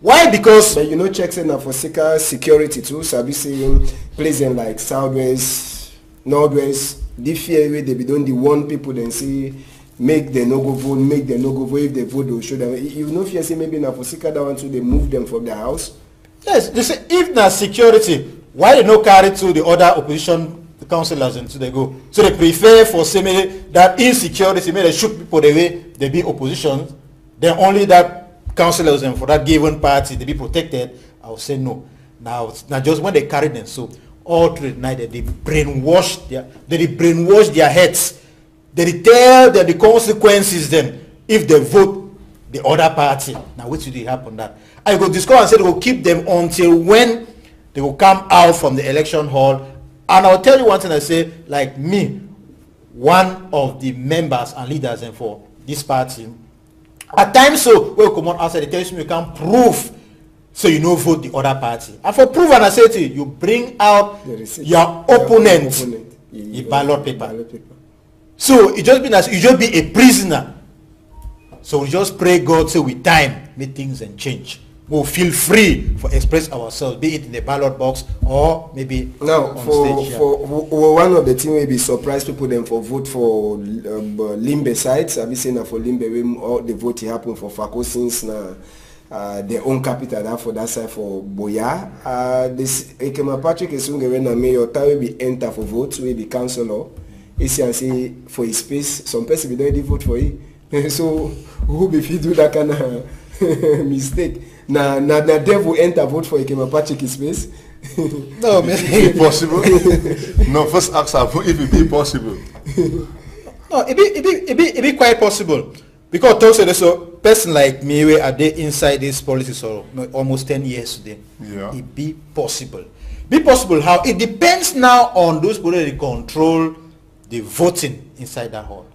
Why? Because but you know checks in for security too. So we see places like Southwest, Northwest, the fear way they be doing the one people then see make them no go vote, make them no go vote. If they vote, they will show them. You know if you say maybe na for that one too, they move them from the house. Yes, they say if na security, why they no carry to the other opposition councillors until they go? So they prefer for say that insecurity, maybe they shoot people the way they be opposition, then only that councillors and for that given party they be protected. I will say no. Now just when they carry them, so all through the night they brainwash their heads. They tell them the consequences then if they vote the other party. Now what should happen that? I go discover and say they will keep them until when they will come out from the election hall. And I'll tell you one thing I say, like me, one of the members and leaders and for this party, at times so when you come on outside, they tell you can't prove so you know vote the other party. And for proof, and I say to you bring out your opponent, a ballot paper. So it just be as you just be a prisoner. So we just pray God so with time make things and change. We'll feel free for express ourselves, be it in the ballot box or maybe now on for stage. For one of the thing will be surprise people them for vote for Limbe sites. I've been saying that for Limbe all the vote happen for Fako since now their own capital that for that side for Boya. This Ekema Patrick Esungere na mayor will be enter for vote, will be councillor. It's and say for his space, some person will don't vote for it. So who if you do that kind of mistake? Na devil enter vote for Ekema Patrick space. No, man. Possible. No, first ask her if it be possible. No, it be quite possible. Because talk say so person like me where are they inside this politics for almost 10 years today. Yeah. It be possible. Be possible how? It depends now on those people that control the voting inside that hall.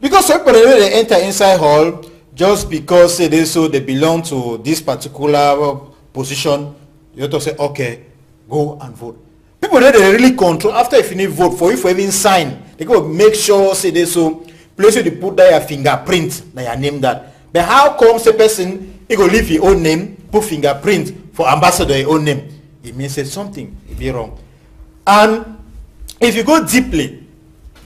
Because some people they enter inside hall just because they belong to this particular position, you have to say, okay, go and vote. People that they really control, after you finish vote, for you for even sign, they go make sure place where they put their fingerprint, their name that. But how come the person, he go leave his own name, put fingerprint for ambassador your own name? It means that something it be wrong. And if you go deeply,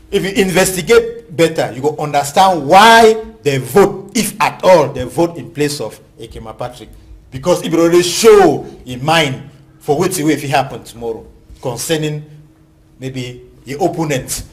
if you investigate better, you go understand why they vote, if at all, they vote in place of Ekema Patrick. Because it will already show in mind for which way if it happen tomorrow concerning maybe the opponent.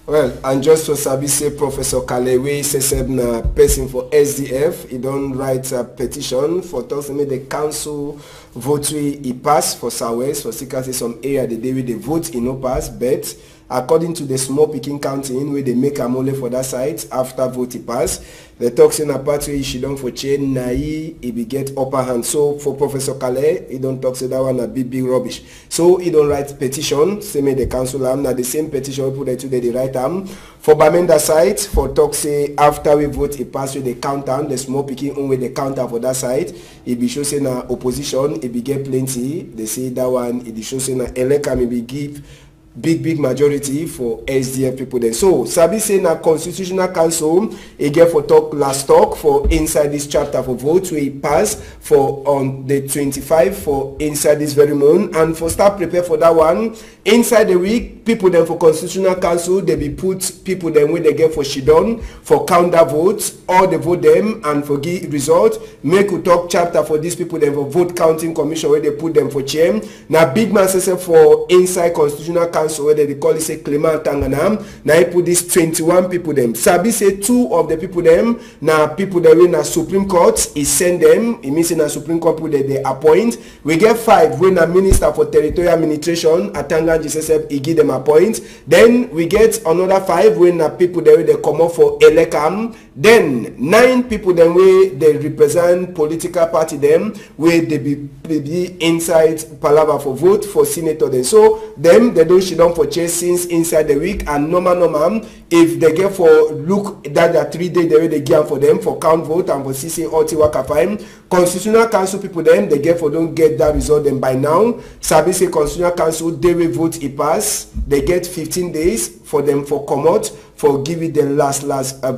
Well, and just to sabi say Professor Kalewe says na person for SDF, he don't write a petition for telling me the council vote he pass for Southwest for secrecy some area the day they vote he no pass, but according to the small picking counting where they make a mole for that site after vote he pass, the talk in a part where she don't for chain nai he be get upper hand. So for Professor Kale, he don't talk say that one a big rubbish. So he don't write petition, say me the council am na the same petition we put there today they write for Bamenda site for talk say after we vote he pass with the count down the small picking on with the counter for that site, he be show say na opposition, he be get plenty. They say that one he show say na eleka maybe give big majority for SDF people then. So Sabi say na Constitutional Council he get for talk last talk for inside this chapter for vote where he pass for on the 25 for inside this very month, and for start prepare for that one inside the week people then for Constitutional Council they be put people then when they get for Shidon for count that votes all the vote them and for give result make we talk chapter for these people then for vote counting commission where they put them for chair. Now big man say for inside Constitutional Council where they call it say Clement Tanganam. Now he put this 21 people them. Sabi say 2 of the people them now people that win a Supreme Court he send them. It means in a Supreme Court people that they appoint. We get 5 when a Minister for Territorial Administration Atanga GSSF he give them appoint. Then we get another 5 when a people that they come up for Elekam. Then 9 people them where they represent political party them where they be inside Palava for vote for senator then. So them they don't she done for chase since inside the week, and normal if they get for look that the 3 days the way they give for them for count vote and for CC OT waka fine. Constitutional Council people them they get for don't get that result them by now. Sabi say Constitutional Council they will vote it pass. They get 15 days for them for come out for give it the last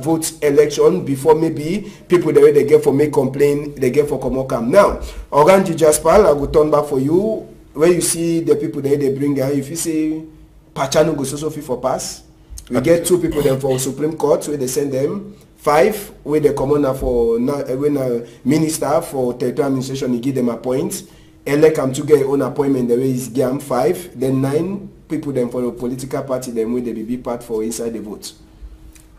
vote election before maybe people the way they get for make complain they get for come out come. Now Oganji Jaspal, I go turn back for you. Where you see the people there they bring here, if you say Pachano go so for pass, we get 2 people there for Supreme Court where they send them, 5 where they come on for when a minister for territorial administration he give them a point, elect them to get own appointment the way is game 5, then 9 people them for the political party them where they be part for inside the vote.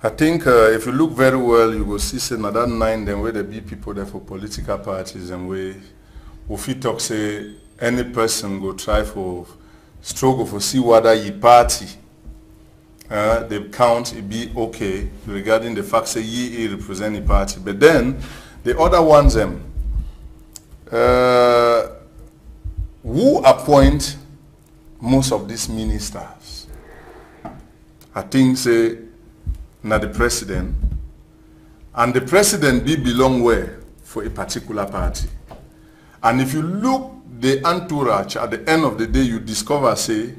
I think if you look very well, you will see say na that 9 then where there be people there for political parties and where if you talk say any person go try for struggle for see whether ye party the count it be okay regarding the fact say ye represent the party, but then the other ones them who appoint most of these ministers, I think say na the president, and the president be belong where for a particular party. And if you look the entourage at the end of the day, you discover say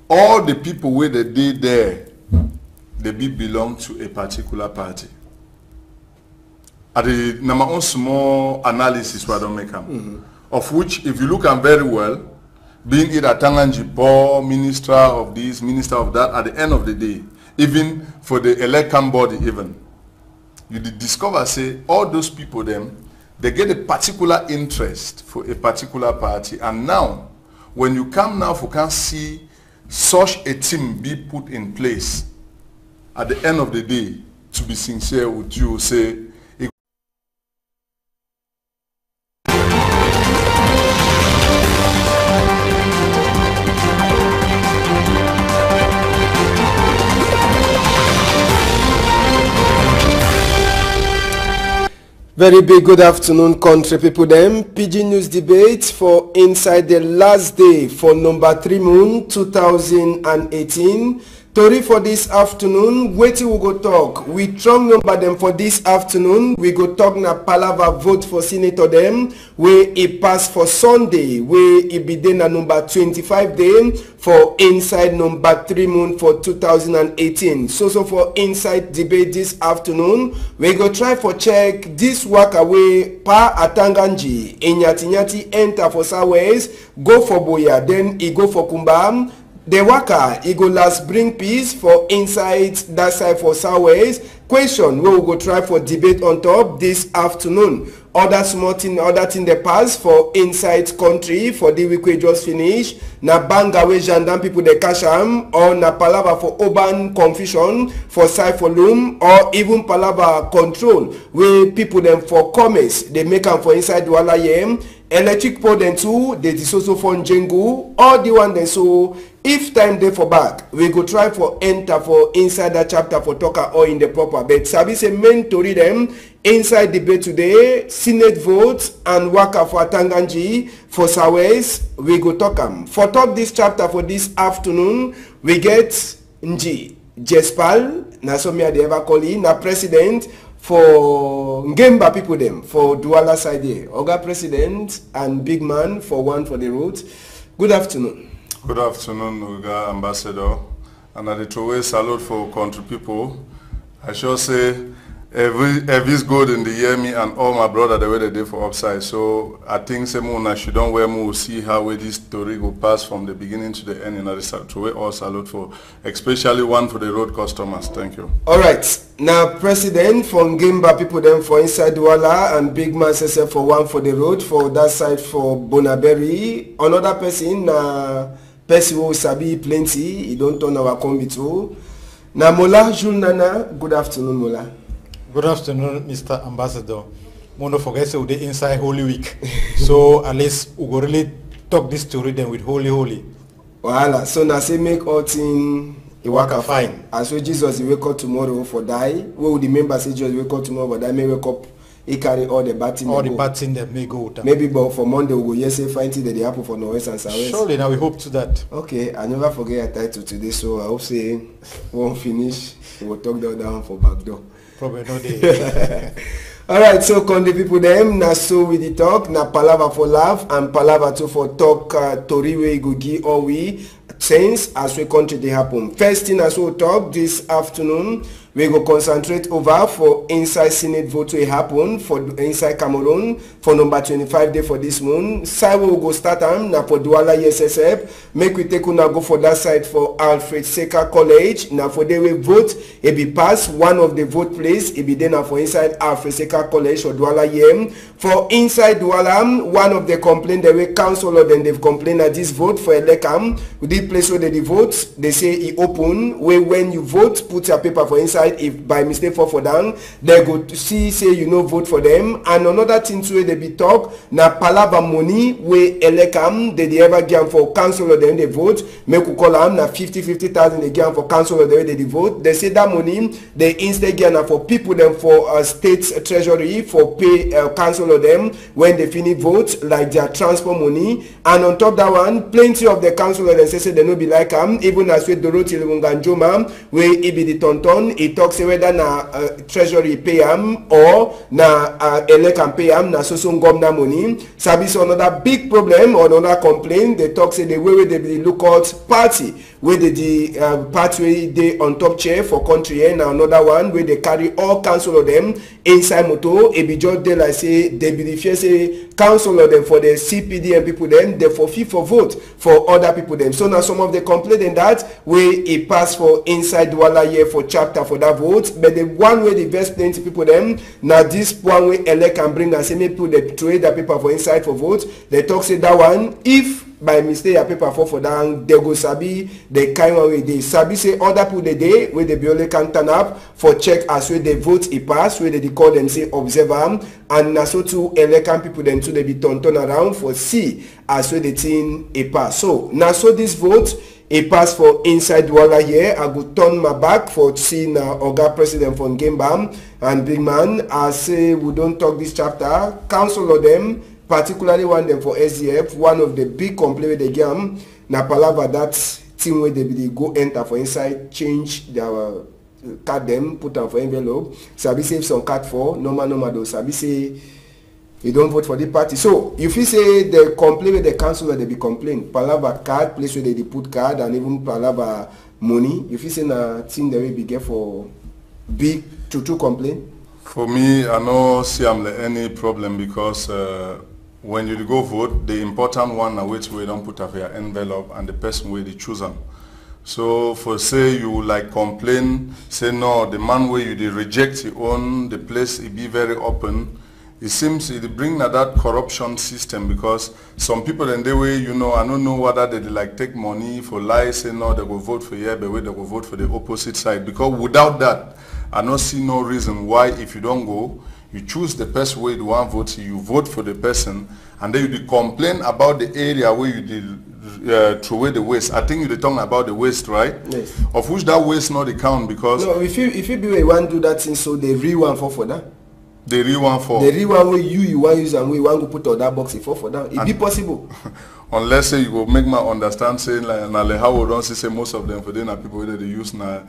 all the people where they did there, they be belong to a particular party. At the number one small analysis where I don't make them, of which if you look at very well, being either Tanganji Paul, minister of this, minister of that, at the end of the day, even for the election body even, you discover say all those people them, they get a particular interest for a particular party, and now when you come now for can see such a team be put in place, at the end of the day, to be sincere with you, say very big good afternoon country people them. PG News debate for inside the last day for number 3 moon 2018. Tori for this afternoon, waiting we go talk. We strong number them for this afternoon. We go talk na palava vote for senator them where it pass for Sunday, where it be then a number 25 day for inside number 3 moon for 2018. So for inside debate this afternoon, we go try for check this work away pa Atanganji Inyati enter for Sawes, go for Boya, then he go for Kumbam. The worker, he go last bring peace for inside that side for Southwest. Question we will go try for debate on top this afternoon. Other small thing, other thing they pass for inside country for the week we just finish. Na banga we gendarme people they cash am, or na palava for urban confusion for side for loom, or even palava control where people them for commerce they make them for inside Douala Yem. Electric pole then too, they also for Njengu, all the one then so. If time dey for back, we go try for enter for inside that chapter for talker or in the proper. But Sabi say main to read them inside debate today, Senate votes and waka for Tanganji for Sawes. We go talk them. For talk this chapter for this afternoon, we get Nji Jespal, na so me they ever call him, na president for Ngemba people them for Douala side here. Oga president and big man for one for the road. Good afternoon. Good afternoon, Uga Ambassador, and I throw salute for country people. I sure say every's good in the hear me and all my brother the way they did for upside. So I think Semuna should don't wear more see how this story go pass from the beginning to the end. And I throw all salute for, especially one for the road customers. Thank you. All right. Now President for Ngemba people them for inside Douala and big man says for one for the road for that side for Bonaberry. Another person person who sabi plenty, he don't turn our combi too. Now Mola Jules Nana, good afternoon Mola. Good afternoon, Mr. Ambassador. Mono forget so the inside Holy Week. So at least we go really talk this story then with Holy. Voilà. So now say make all thing it work fine. As well Jesus he wake up tomorrow for die. We will the members say Jesus wake up tomorrow for die, may wake up he carry all the bad thing. All the bad thing that may go with them. Maybe but for Monday we go yes say find thing that they happen for Norwest and Southwest. Surely now we hope to that. Okay, I never forget a title today, so I hope say won't finish. We'll talk the other one for back door. Probably no day. Alright, so con the people them na so we the talk na palava for laugh and palava too for talk tori wey go give all we things as we country they happen. First thing as we talk this afternoon, we go concentrate over for inside Senate vote will happen for inside Cameroon for number 25 day for this moon. Side we go start na for Douala SSF. Make we take una go for that side for Alfred Seca College. Na for they will vote, it be pass one of the vote place. It be then for inside Alfred Seca College or Douala Yem. For inside Douala, one of the complaint the way councillor then they've complained that this vote for Elekam, the place where they vote, they say it open. Where when you vote, put your paper for inside. If by mistake for down, they go to see say you know vote for them. And another thing too they be talk na palava money where Elekam they ever give for councillor then they vote. Make we call them na 50,000 they give for councillor then they vote. They say that money they instead give na for people them for state treasury for pay councillor them when they finish vote like their transport money. And on top that one, plenty of the councillor they say they no be like even as with Dorothy Lunganjoma where it be the tonton. It talks whether na treasury pay or na Elekam pay na so government money. Sabi so another big problem or another complaint. They talk say the way they be look out party where the party they on top chair for country and another one where they carry all council of them inside moto. It be just they like say they be the first say council of them for the CPD and people then they for fee for vote for other people them. So now some of the complaint in that where it pass for inside Douala here for chapter for that vote, but the one way the best plenty people them now this one way elect can bring and say maybe people they trade the paper for inside for vote. They talk say that one if by mistake your paper for down they go sabi the kind of way they sabi say other people the day where they be only can turn up for check as where they vote it pass where they call them say observer and na so too elect people then too they be turn around for see as where the thing it pass. So now so this vote it pass for inside Douala here. I go turn my back for seeing Oga President from Gembam and Big Man. I say we don't talk this chapter. Council of them, particularly one them for SDF, one of the big complaint they get na palava that team where they go enter for inside, change their card them, put them for envelope. Sabi save some card for normal though. Sabi say you don't vote for the party. So if you say they complain with the council that they be complain, palava card, place where they put card and even palava money. If you say na thing they will be get for big to complain. For me, I no see any problem because when you go vote, the important one na which we don't put up your envelope and the person where they choose them. So for say you like complain, say no, the man where you they reject you own the place it be very open. It seems it bring that corruption system because some people in the way, you know, I don't know whether they like take money for lies, say no, they will vote for here, but they will vote for the opposite side. Because without that, I don't see no reason why if you don't go, you choose the person where you want to vote, you vote for the person, and then you complain about the area where you did throw away the waste. I think you're talking about the waste, right? Yes. Of which that waste not the count because no, if you be where you want to do that thing, so they real one for that. The real one for the real one where you want use and we want to put on that box for that. It be possible. Unless say you go make my understand saying like how we don't say most of them for them are people that they use now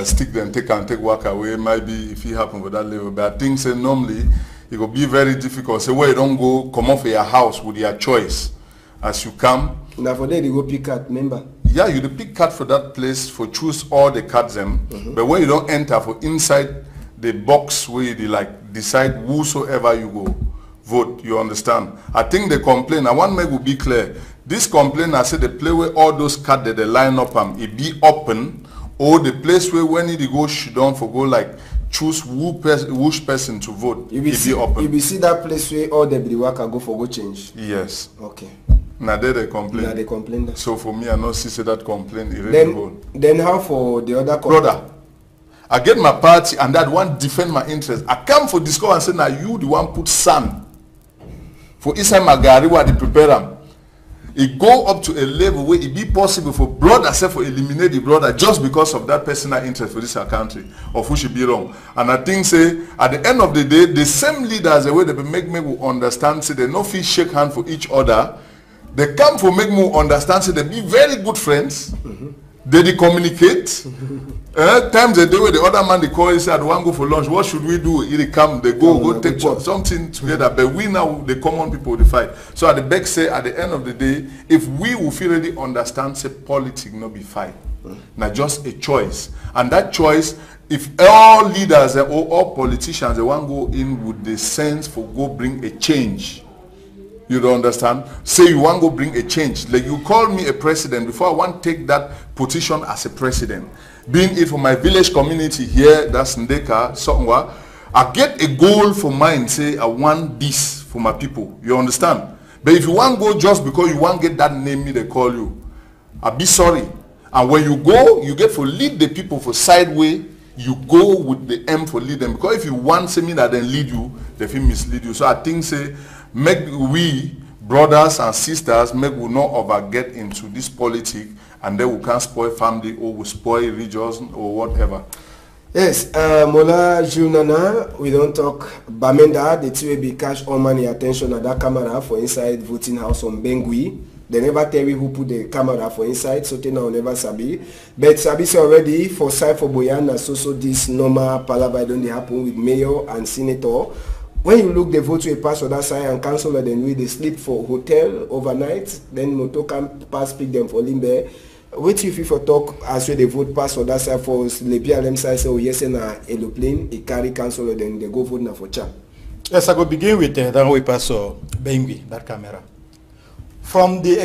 stick them take work away. Maybe if it happen with that level, but I think say normally it will be very difficult. Say where you don't go come off your house with your choice as you come. Now for them they go pick card, remember? Yeah, you the pick card for that place for choose all the cards them. But when you don't enter for inside the box where you like decide whosoever you go vote, you understand? I think the complaint, I want make will be clear. This complaint, I said the play where all those cards that they line up it be open, or the place where when you go should don't for go like choose which person to vote, it be open. You be see that place where all the worker go for go change. Yes. Okay. Now they complain. Now they complain that. So for me, I not see that complaint. Then how for the other brother? I get my party and that one defend my interest. I come for discover and say now you the one put sand for inside my gari where they prepare them. it go up to a level where it be possible for brother self to eliminate the brother just because of that personal interest for this country of who should be wrong. And I think say at the end of the day, the same leaders the way they make me understand say they no feel shake hand for each other. They come for make me understand say they be very good friends. They communicate. Times a day where the other man they call and say, I want to go for lunch. What should we do? They come, they go take something together. But we now, the common people, they fight. So at the back say, at the end of the day, if we will feel really understand, say politics not be fight. Now just a choice. And that choice, if all leaders or all politicians, they want to go in with the sense for go bring a change. You don't understand? Say you want to go bring a change. Like you call me a president before I want to take that position as a president. Being it for my village community here, that's Ndeka, somewhere, I get a goal for mine. Say I want this for my people. You understand? But if you want to go just because you want to get that name they call you, I'll be sorry. And when you go, you get for lead the people for sideway. You go with the aim for lead them. Because if you want say me that then lead you, they feel mislead you. So I think say make we brothers and sisters make we not over get into this politics and then we can't spoil family or we spoil regions or whatever. Yes, Mola Junana, we don't talk Bamenda, the two be cash all money attention at that camera for inside voting house on Bengui. They never tell you who put the camera for inside, so they now never sabi. But sabi say already for side for Boyana, so this normal palaver don't happen with mayor and senator. When you look the vote we pass on that side and councillor then we they sleep for hotel overnight, then moto can pass pick them for Limbe. Wait if you for talk as we the vote pass on that side for the PLM side say oh yes na aeroplane, it carry councillor then they go vote na for Cha. Yes, I go begin with that we pass Bengui, that camera. From the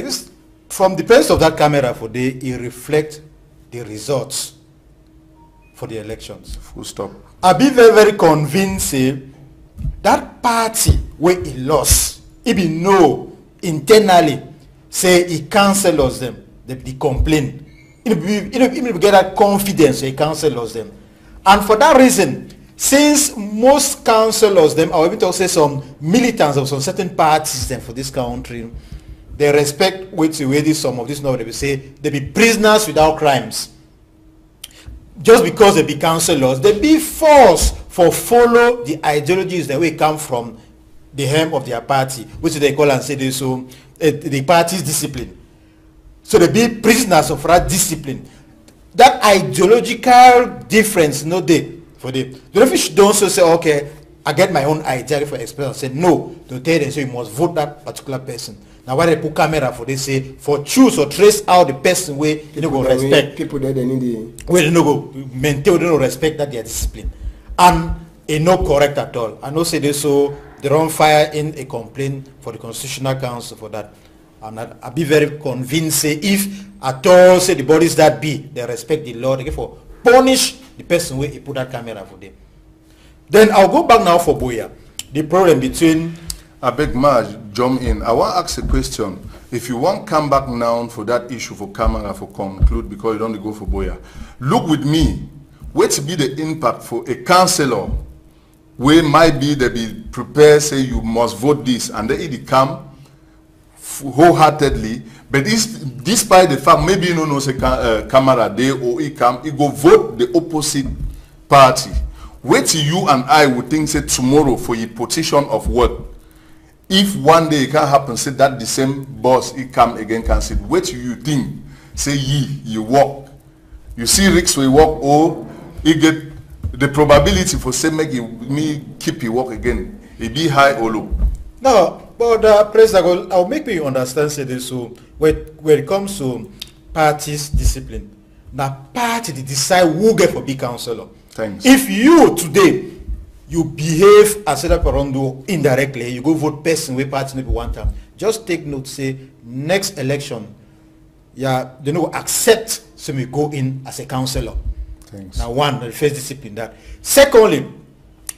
presence of that camera for the it reflect the results for the elections. Full stop. I be very, very convinced that party where he lost, he be know internally say he cancels them, they complain. He get that confidence he cancels them. And for that reason, since most councillors them, or even to say some militants of some certain parties them for this country, they respect which way some of this now they will say they be prisoners without crimes. Just because they be councillors, they be forced for follow the ideologies that way come from the hem of their party, which they call and say this so the party's discipline. So they be prisoners of that discipline. That ideological difference no day for them. The refugees don't so say okay, I get my own idea for expression. Say no, to tell them so you must vote that particular person. Now why they put camera for they say for choose or trace out the person where they don't go respect people that they need the where they don't go maintain they don't respect that their discipline. And it not correct at all. I know say this so they don't fire in a complaint for the Constitutional Council for that. And I be very convinced say if at all say the bodies that be they respect the law, they get for punish the person where he put that camera for them. Then I'll go back now for Boya. The problem between I beg Marge, jump in. I want to ask a question. If you want to come back now for that issue for camera for conclude because you don't go for Boya. Look with me. What be the impact for a councillor where might be they be prepared say you must vote this and then it come wholeheartedly, but this despite the fact maybe you know say camera there or it come it go vote the opposite party. Wait till you and I would think say tomorrow for your position of work. If one day it can happen, say that the same boss he come again can say, wait till you think, say you walk. You see Ricks will walk or he get the probability for say make me keep you walk again. It be high or low. No, but President, I'll make me understand say this so when it comes to parties discipline, now party they decide who get for big councillor. Thanks. If you today you behave as a parondo indirectly, you go vote person where party maybe one time. Just take note, say next election, yeah, they no accept so we go in as a councillor. Thanks. Now one, the first discipline that. Secondly,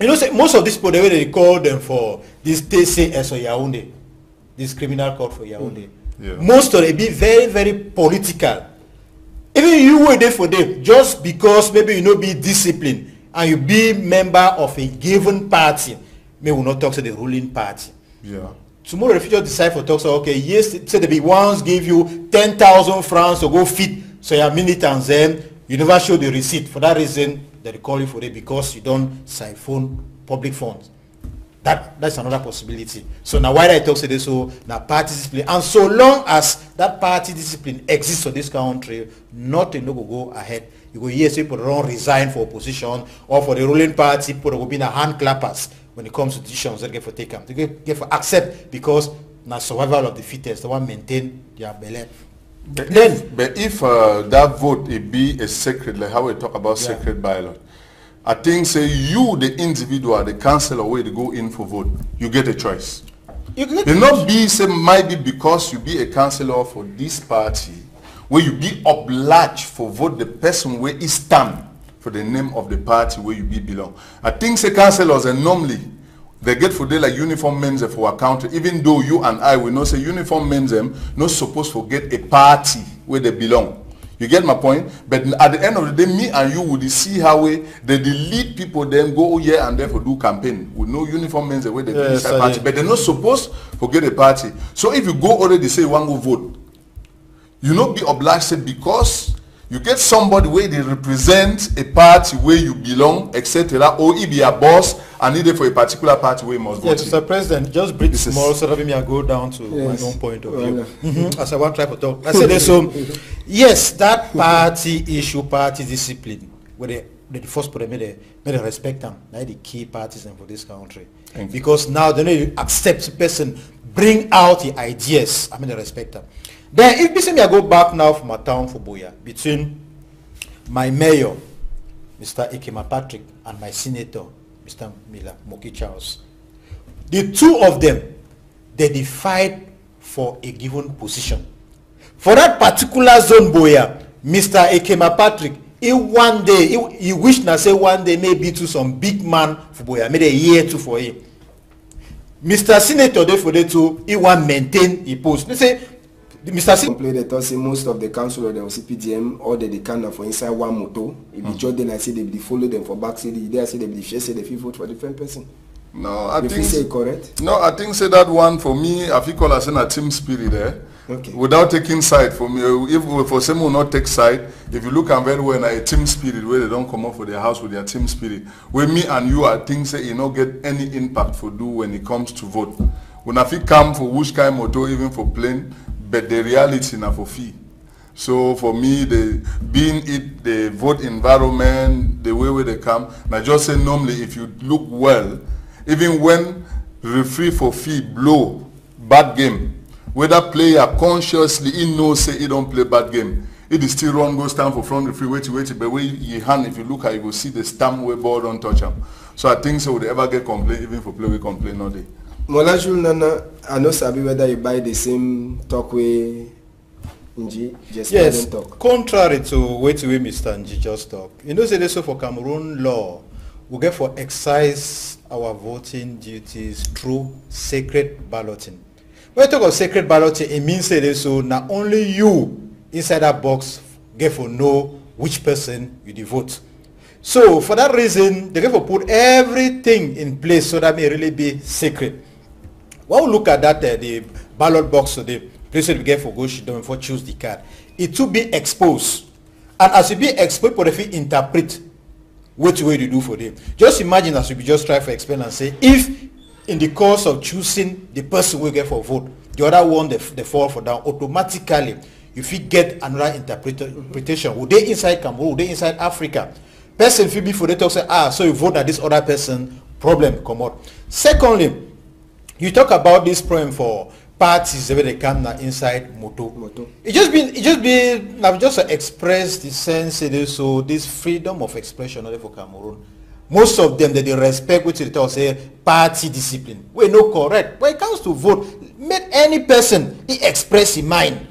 you know, say most of these people the way they call them for this TCS or Yaoundé, this criminal court for Yaoundé. Yeah. Most of it be very, very political. Even you were there for them just because maybe you know be disciplined. And you be member of a given party, may will not talk to the ruling party. Yeah. tomorrow if you just decide for talk, so okay, yes, say the big ones give you 10,000 francs to go feed so your militants, then you never show the receipt. For that reason, they call you for it because you don't siphon public funds. That's another possibility. So now why I talk to this, so now party discipline, and so long as that party discipline exists for this country, nothing will go ahead. You go, yes, people don't resign for opposition or for the ruling party, people will be in a hand clappers when it comes to decisions they get for take them. They get for accept because now survival of the fittest, they want to maintain their belly. But if that vote it be a sacred, like how we talk about sacred ballot, I think say you, the individual, the councillor, way to go in for vote, you get a choice. It not be say might be because you be a councillor for this party, where you be obliged for vote the person where is stand for the name of the party where you be belong. I think say councillors and normally they get for day like uniform men for our country, even though you and I will not say uniform men them not supposed to get a party where they belong. You get my point? But at the end of the day, me and you would see how they lead people then go here and there for do campaign with no uniform men where they do this party. But they're not supposed to get a party. So if you go already say one go vote, you not be obliged say because you get somebody where they represent a party where you belong, etc. Or if be a boss and needed for a particular party where you must vote. Mr. President, just breathe small so that I go down to my own point of view. As I want to try to talk. I said so. Yes, that party issue, party discipline, where the first put made they respect them. They're the key parties for this country. Because now they need to accept the person, bring out the ideas. I mean, they respect them. Then if you I go back now from my town for Buea, between my mayor, Mr. Ekema Patrick, and my senator, Mr. Mila Moki Charles, the two of them, they defied for a given position. For that particular zone Buea, Mr. Ekema Patrick, he wished to say one day maybe to some big man for Buea, maybe a year or two for him. Mr. Senator, therefore, he want maintain his post. They say, Mr. Complain that also most of the council of the CPDM or the kind of for inside one motor. If you join them, I say they be follow them for back city. They say they be share say they vote for different person. No, I think say correct. No, I think say that one for me. I feel call as a team spirit there. Okay. Without taking side for me, if for some will not take side, if you look at very well a team spirit where they don't come up for their house with their team spirit, where me and you I think say you not get any impact for do when it comes to vote. When I feel come for which kind of motor even for plane. But the reality now for fee. So for me, the vote environment, the way where they come, I just say normally if you look well, even when referee for fee blow bad game, whether player consciously he knows say he don't play bad game, it is still wrong, go stand for front referee, wait, but where you hand, if you look at you will see the stamp where ball don't touch him. So I think so would ever get complaint, even for play we complain all day. Molajul Nana, I know sabi whether you buy the same talkway Nji just yes, talk. Contrary to what Mr. Nji just talk. You know, say so for Cameroon law, we get for exercise our voting duties through sacred balloting. When we talk of sacred balloting, it means say so not only you inside that box get for know which person you vote. So for that reason, they get for put everything in place so that may really be sacred. When we look at that, the ballot box, so the place we get for go down for choose the card, it will be exposed. And as it be exposed, people if interpret what way to do for them. Just imagine as we just try to explain and say, if in the course of choosing the person we get for vote, the other one they fall for down, automatically if you get another interpretation, would they inside Cameroon, would they inside Africa? Person feel before they talk say, so you vote that this other person, problem come out. Secondly, you talk about this problem for parties where they come now inside moto. It just been I've just expressed the sense so this freedom of expression for Cameroon. Most of them they respect which they talk say party discipline. We no correct. When it comes to vote, make any person he express his mind.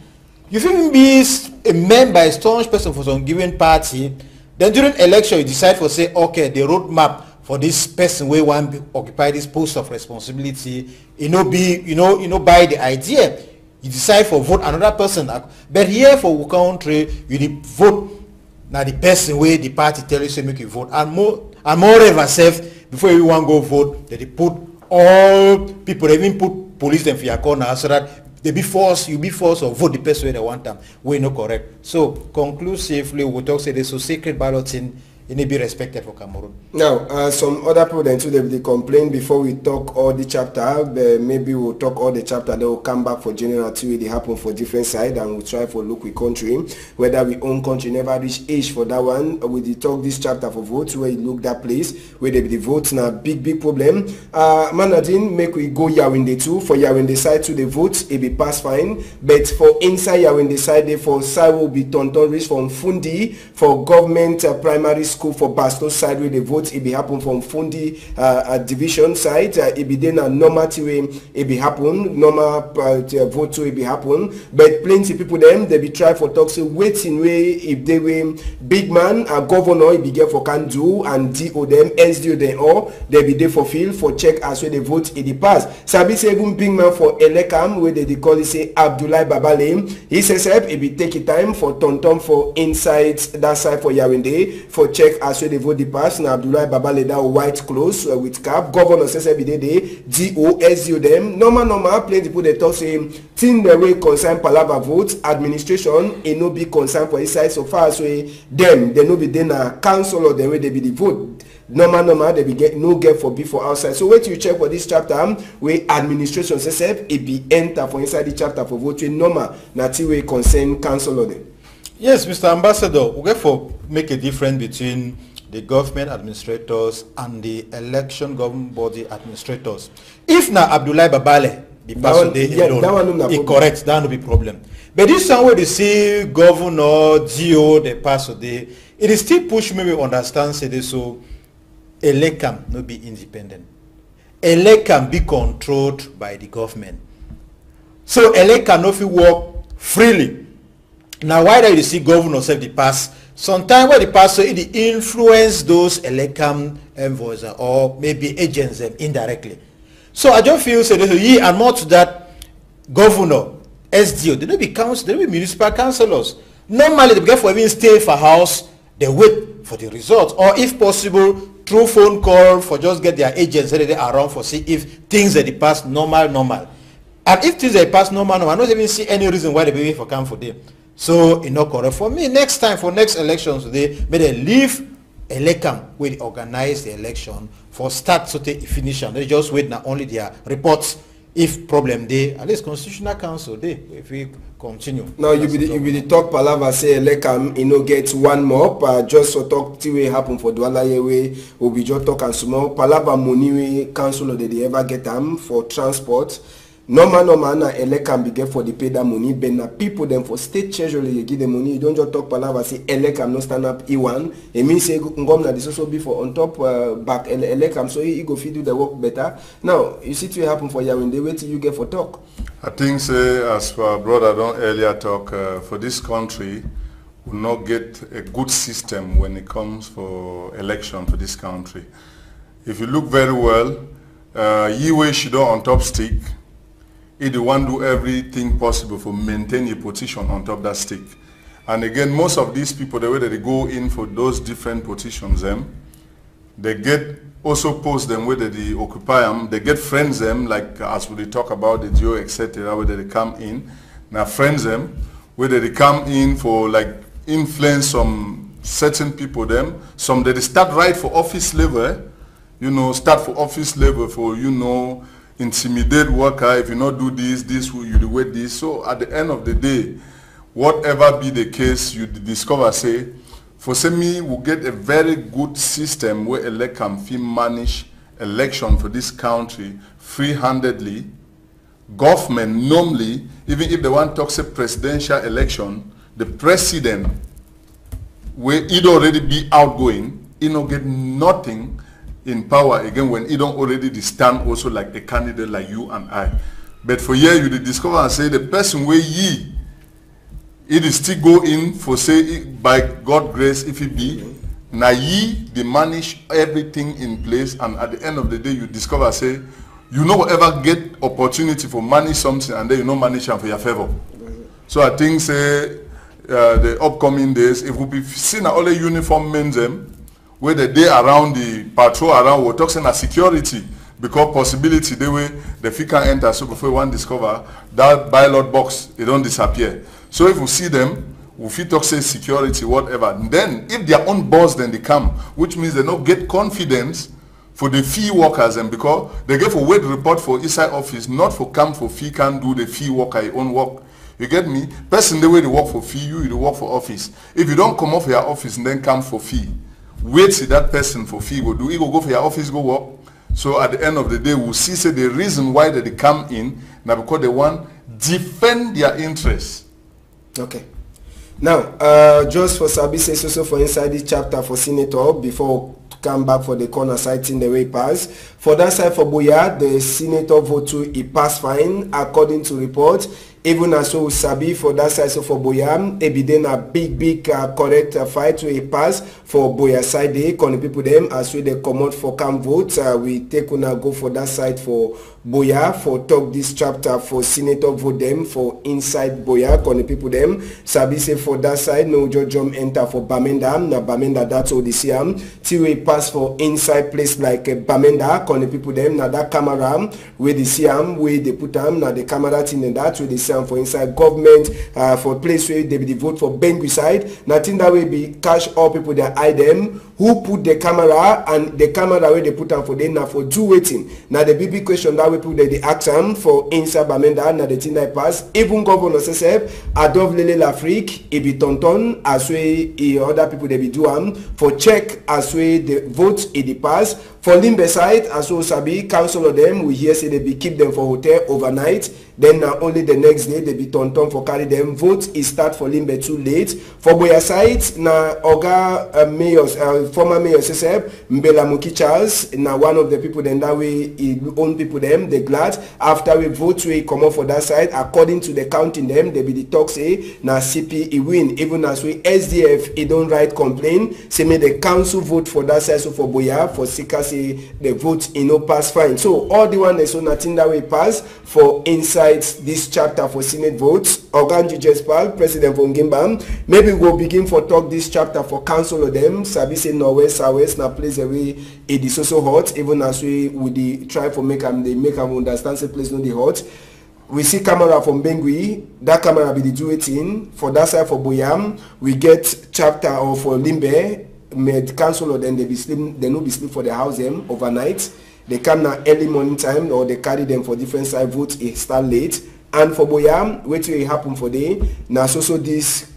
You even be a member, a staunch person for some given party, then during election you decide for say okay the roadmap for this person where one occupy this post of responsibility, buy the idea, you decide for vote another person. But here for our country, you vote now the person where the party tell you say make you vote, and moreover, before you want to go vote, they put all people, they even put police them for your corner so that they be forced, you be forced or vote the person way they want them. We're not correct. So conclusively, we talk say this so sacred balloting it may be respected for Cameroon. Now, some other people then too, they complain before we talk all the chapter. Maybe we'll talk all the chapter. They will come back for General 2. They happen for different side, and we'll try for look with country whether we own country never reach age for that one. We did talk this chapter for votes where you look that place where they be the votes now big problem. Manadin make we go Yawinde too. For Yawinde side to the votes it be pass fine, but for inside Yawinde side they for side will be tonton reach from Fundi for government primary school for Bastos side where the votes it be happen from Fundi division side it be then a normal way it be happen normal vote to it be happen, but plenty people them they be try for talk say waiting way if they were big man a governor it be get for can do and DO them SDO them all they be there for field for check as where the vote it the pass. Sabi say even big man for Elekam where they call it say Abdoulaye Babale he says it be take time for tonton for inside that side for Yawinde for check as well they vote the pass. Now Abdoulaye Babale that white clothes with cap. Governor says every day DO SDO them normal plenty people they talk say thing the way concern palava votes administration it no be concern for inside so far as way them they no be then a council or the way they be the vote normal they be get no get for before outside. So wait you check for this chapter where administration says it be enter for inside the chapter for voting normal na way concern council or them. Yes, Mr. Ambassador, we therefore make a difference between the government administrators and the election government body administrators. If now Abdoulaye Babale be passed today alone, it corrects, that will be problem. But this time where they see governor, GO, they pass today, it is still push me to understand say this so Elekam no be independent. Elekam be controlled by the government. So Elekam no fit work freely. Now why do you see governor self the pass? Sometimes where the pass so it influence those Elekam envoys or maybe agents them indirectly. So I just feel say ye and more to that governor, SDO, they don't be council, they don't be municipal councillors. Normally they get for even stay for house, they wait for the results. Or if possible, through phone call for just get their agents ready around for see if things that they pass normal. And if things that pass normal, I don't even see any reason why they be waiting for come for them. So it's not correct for me. Next time for next elections today, may they leave Elekam where they organize the election for start so they finish and they just wait now only their reports. If problem they at least Constitutional Council they if we continue. Now you be the talk palava say Elekam you know get one more just so talk till we happen for Douala Yewe will be just talk and small palava money we council or they ever get them for transport. Normal na Elekam be get for the pay that money, but na people them for state treasury you give the money. You don't just talk palava say Elekam no stand up E1. It means say ngom na this also be for on top back Elekam so he go fit do the work better. Now you see what happen for Yawinde. Wait till you get for talk. I think say as our brother don earlier talk for this country will not get a good system when it comes for election for this country. If you look very well, Yiwe Shido on top stick. He the one do everything possible for maintain your position on top that stick. And again, most of these people, the way that they go in for those different positions, they get also post them where they occupy them. They get friends them, like as we talk about the geo, etc., where they come in. Now friends them, where they come in for like influence some certain people them. Some they start right for office level, start for office level for, intimidate worker. If you not do this you do wait this. So at the end of the day, whatever be the case, you discover say for me we get a very good system where Elekam fit manage election for this country free-handedly. Government normally, even if they want to talk say presidential election, the president where it already be outgoing, he no get nothing in power again when he don't already stand also like a candidate like you and I. But for here you discover and say the person where it is still go in for say by God grace if it be now they manage everything in place, and at the end of the day you discover say you no ever get opportunity for manage something and then you no manage them for your favor. So I think say the upcoming days if we be seeing all the uniform men them where the day around the patrol around we're talking about security. because possibility the way the fee can enter, so before one discover that ballot box, it don't disappear. So if we see them, we fit talk say security, whatever. And then if their own boss then they come, which means they don't get confidence for the fee workers, and because they get for wait report for inside office, not for come for fee can do the fee worker your own work. You get me? Person the way they work for fee, you work for office. If you don't come off your office and then come for fee, wait see that person for fee will do. He will go for your office, go work. So at the end of the day, we'll see say the reason why they come in now because they want defend their interests. Okay. Now, just for Sabi says also for inside this chapter for Senator before come back for the corner side in the way pass. For that side for Buea, the Senator vote to he pass fine according to report. Even as so Sabi for that side so for Buea, it be then a big correct fight to a pass for Buea side day. Can people them as we they come out for come vote. We take una go for that side for Buea for talk this chapter for Senator vote them for inside Buea. Can people them Sabi say for that side no jump enter for Bamenda. Now Bamenda that's all this year. Till we pass for inside place like Bamenda. Can people them now that camera where they see where they put them now the camera thing and that where they see for inside government for place where they be vote for Bengui side. Nothing that way be cash all people that hide them who put the camera and the camera where they put them for them now for do waiting. Now the big question that we put the ask them for inside Bamenda now the thing that pass. Even governor Sesep Adolf Lele Lafrique it be tonton as way other people they be do for check as way the vote it the pass. For Limbe side as well Sabi council of them we hear say they be keep them for hotel overnight. Then only the next day they be tonton for carry them. Vote is start for Limbe too late. For Buea side na Oga mayor former mayor Sesep Mbela Muki Charles na one of the people then that way he own people them they glad after we vote we come up for that side according to the counting them they be the talk say na CP he win even as we SDF he don't write complain say may the council vote for that side so for Buea for Sika say the vote in no pass fine. So all the one so nothing that way pass for inside this chapter for Senate votes. Oganji Jespal, President von Gimbam. Maybe we'll begin for talk this chapter for council of them. Sabi say Norwest, Southwest, now place away it is also hot, even as we would try for make them they make them understand the place no the hot. We see camera from Bengui, that camera be the do it in. For that side for Boyam, we get chapter of for Limbe, med council of them they be sleep, they no be sleep for the house them overnight. They come now early morning time or they carry them for different side votes it start late. And for Boyam, wait till it happen for day. Now so this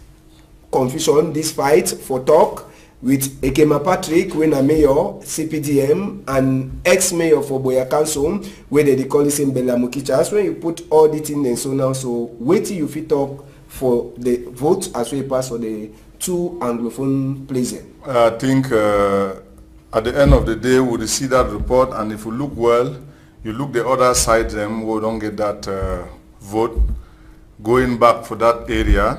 confusion, this fight for talk with Ekema Patrick, when a mayor, CPDM, and ex-mayor for Buea Council, where they call it in Bella Mukicha. When you put all the things and so now, so wait till you fit talk for the vote as we pass for the two Anglophone places. I think at the end of the day, we'll see that report, and if you look well, you look the other side, them we don't get that vote going back for that area,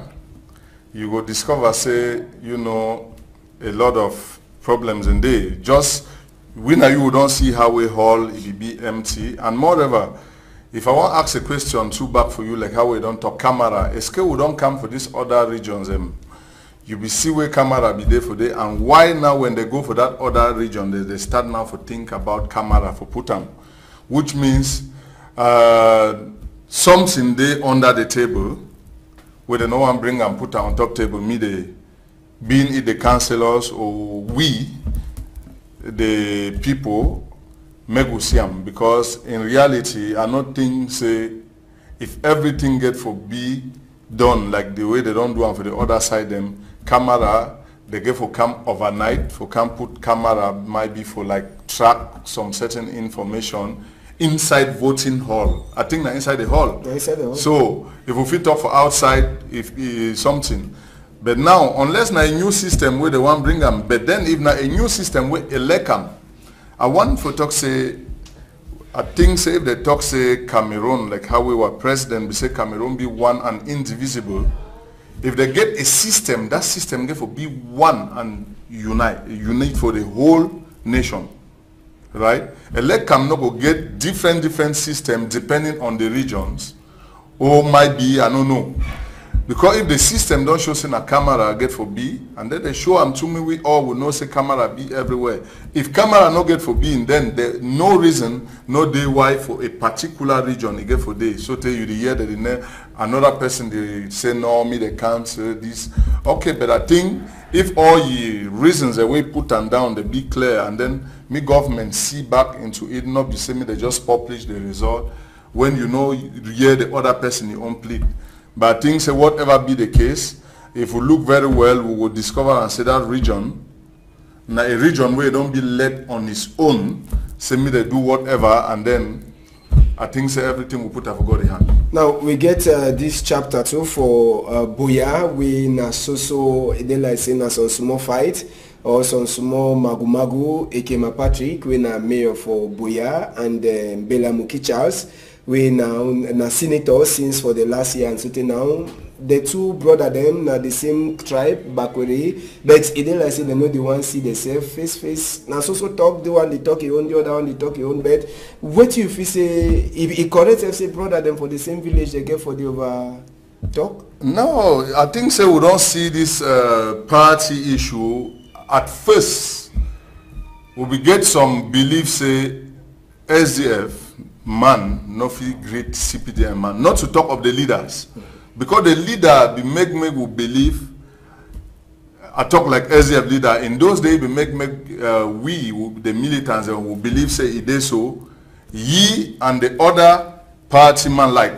you will discover, say, you know, a lot of problems in there. Just when you don't see Highway Hall, it will be empty, and moreover, if I want to ask a question too back for you, like how we don't talk camera, it's we don't come for these other regions. You will see where camera be there for there, and why now when they go for that other region, they start now for think about camera for put them, which means something there under the table where they no one bring and put on top table, me they being it the councillors or we the people make we see them, because in reality I not think say if everything get for be done like the way they don't do them for the other side them camera they get for come overnight for come put camera might be for like track some certain information inside voting hall. I think that inside the hall. Yeah, inside the hall. So if we fit talk for outside if something. But now unless na a new system where they want bring them, but then if na a new system where elect them, I want for talk say I think say if they talk say Cameroon like how we were president, we say Cameroon be one and indivisible. If they get a system, that system get for be one and unite for the whole nation, right? Elect can not go get different systems depending on the regions, or might be I don't know. Because if the system don't show say a camera get for B, and then they show them to me, we all will know say camera be everywhere. If camera no get for B, then there no reason, no day why for a particular region it get for day. So tell you the year that another person they say no, me they cancel this. Okay, but I think if all the reasons that we put them down, they be clear, and then me government see back into it, not be saying me they just publish the result when you know you hear the other person you own plead. But I think say whatever be the case, if we look very well, we will discover and say that region, now a region where it don't be led on its own, say me they do whatever, and then I think say everything we put have got the hand. Now we get this chapter 2 for Buea. We na so they like say na some small fight or some small magu Ekema Patrick, we na mayor for Buea, and Bella Muki Charles. We now senator since for the last year, and so now the two brother them na the same tribe Bakweri, but it like say they know the one see themselves face. Now so talk the one they talk your own, the other one they talk your own. But what you feel say if it correct if say brother them for the same village they get for the over talk? No, I think say we don't see this party issue at first. We get some belief say SDF man no feel great CPDM man, not to talk of the leaders, because the leader be make me will believe. I talk like SDF leader in those days be make we the militants will believe say it is so. Ye and the other party man like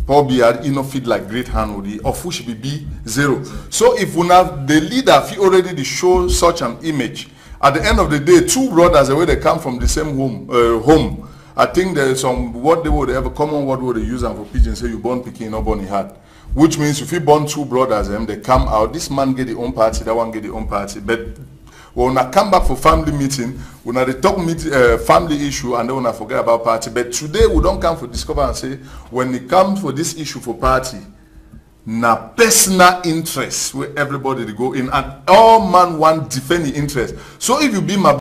Paul Biya, you know, feed like great hand with the of which be zero. So if we have the leader feel already show such an image, at the end of the day, two brothers the way they come from the same home. I think there is some what they would have a common word would they use and for pigeon say you born picking no born heart, which means if you born two brothers they come out, this man get the own party, that one get the own party. But when I come back for family meeting, when I talk family issue and then when I forget about party. But today we don't come for discover and say when it comes for this issue for party, na personal interest where everybody they go in and all man want defend the interest. So if you be my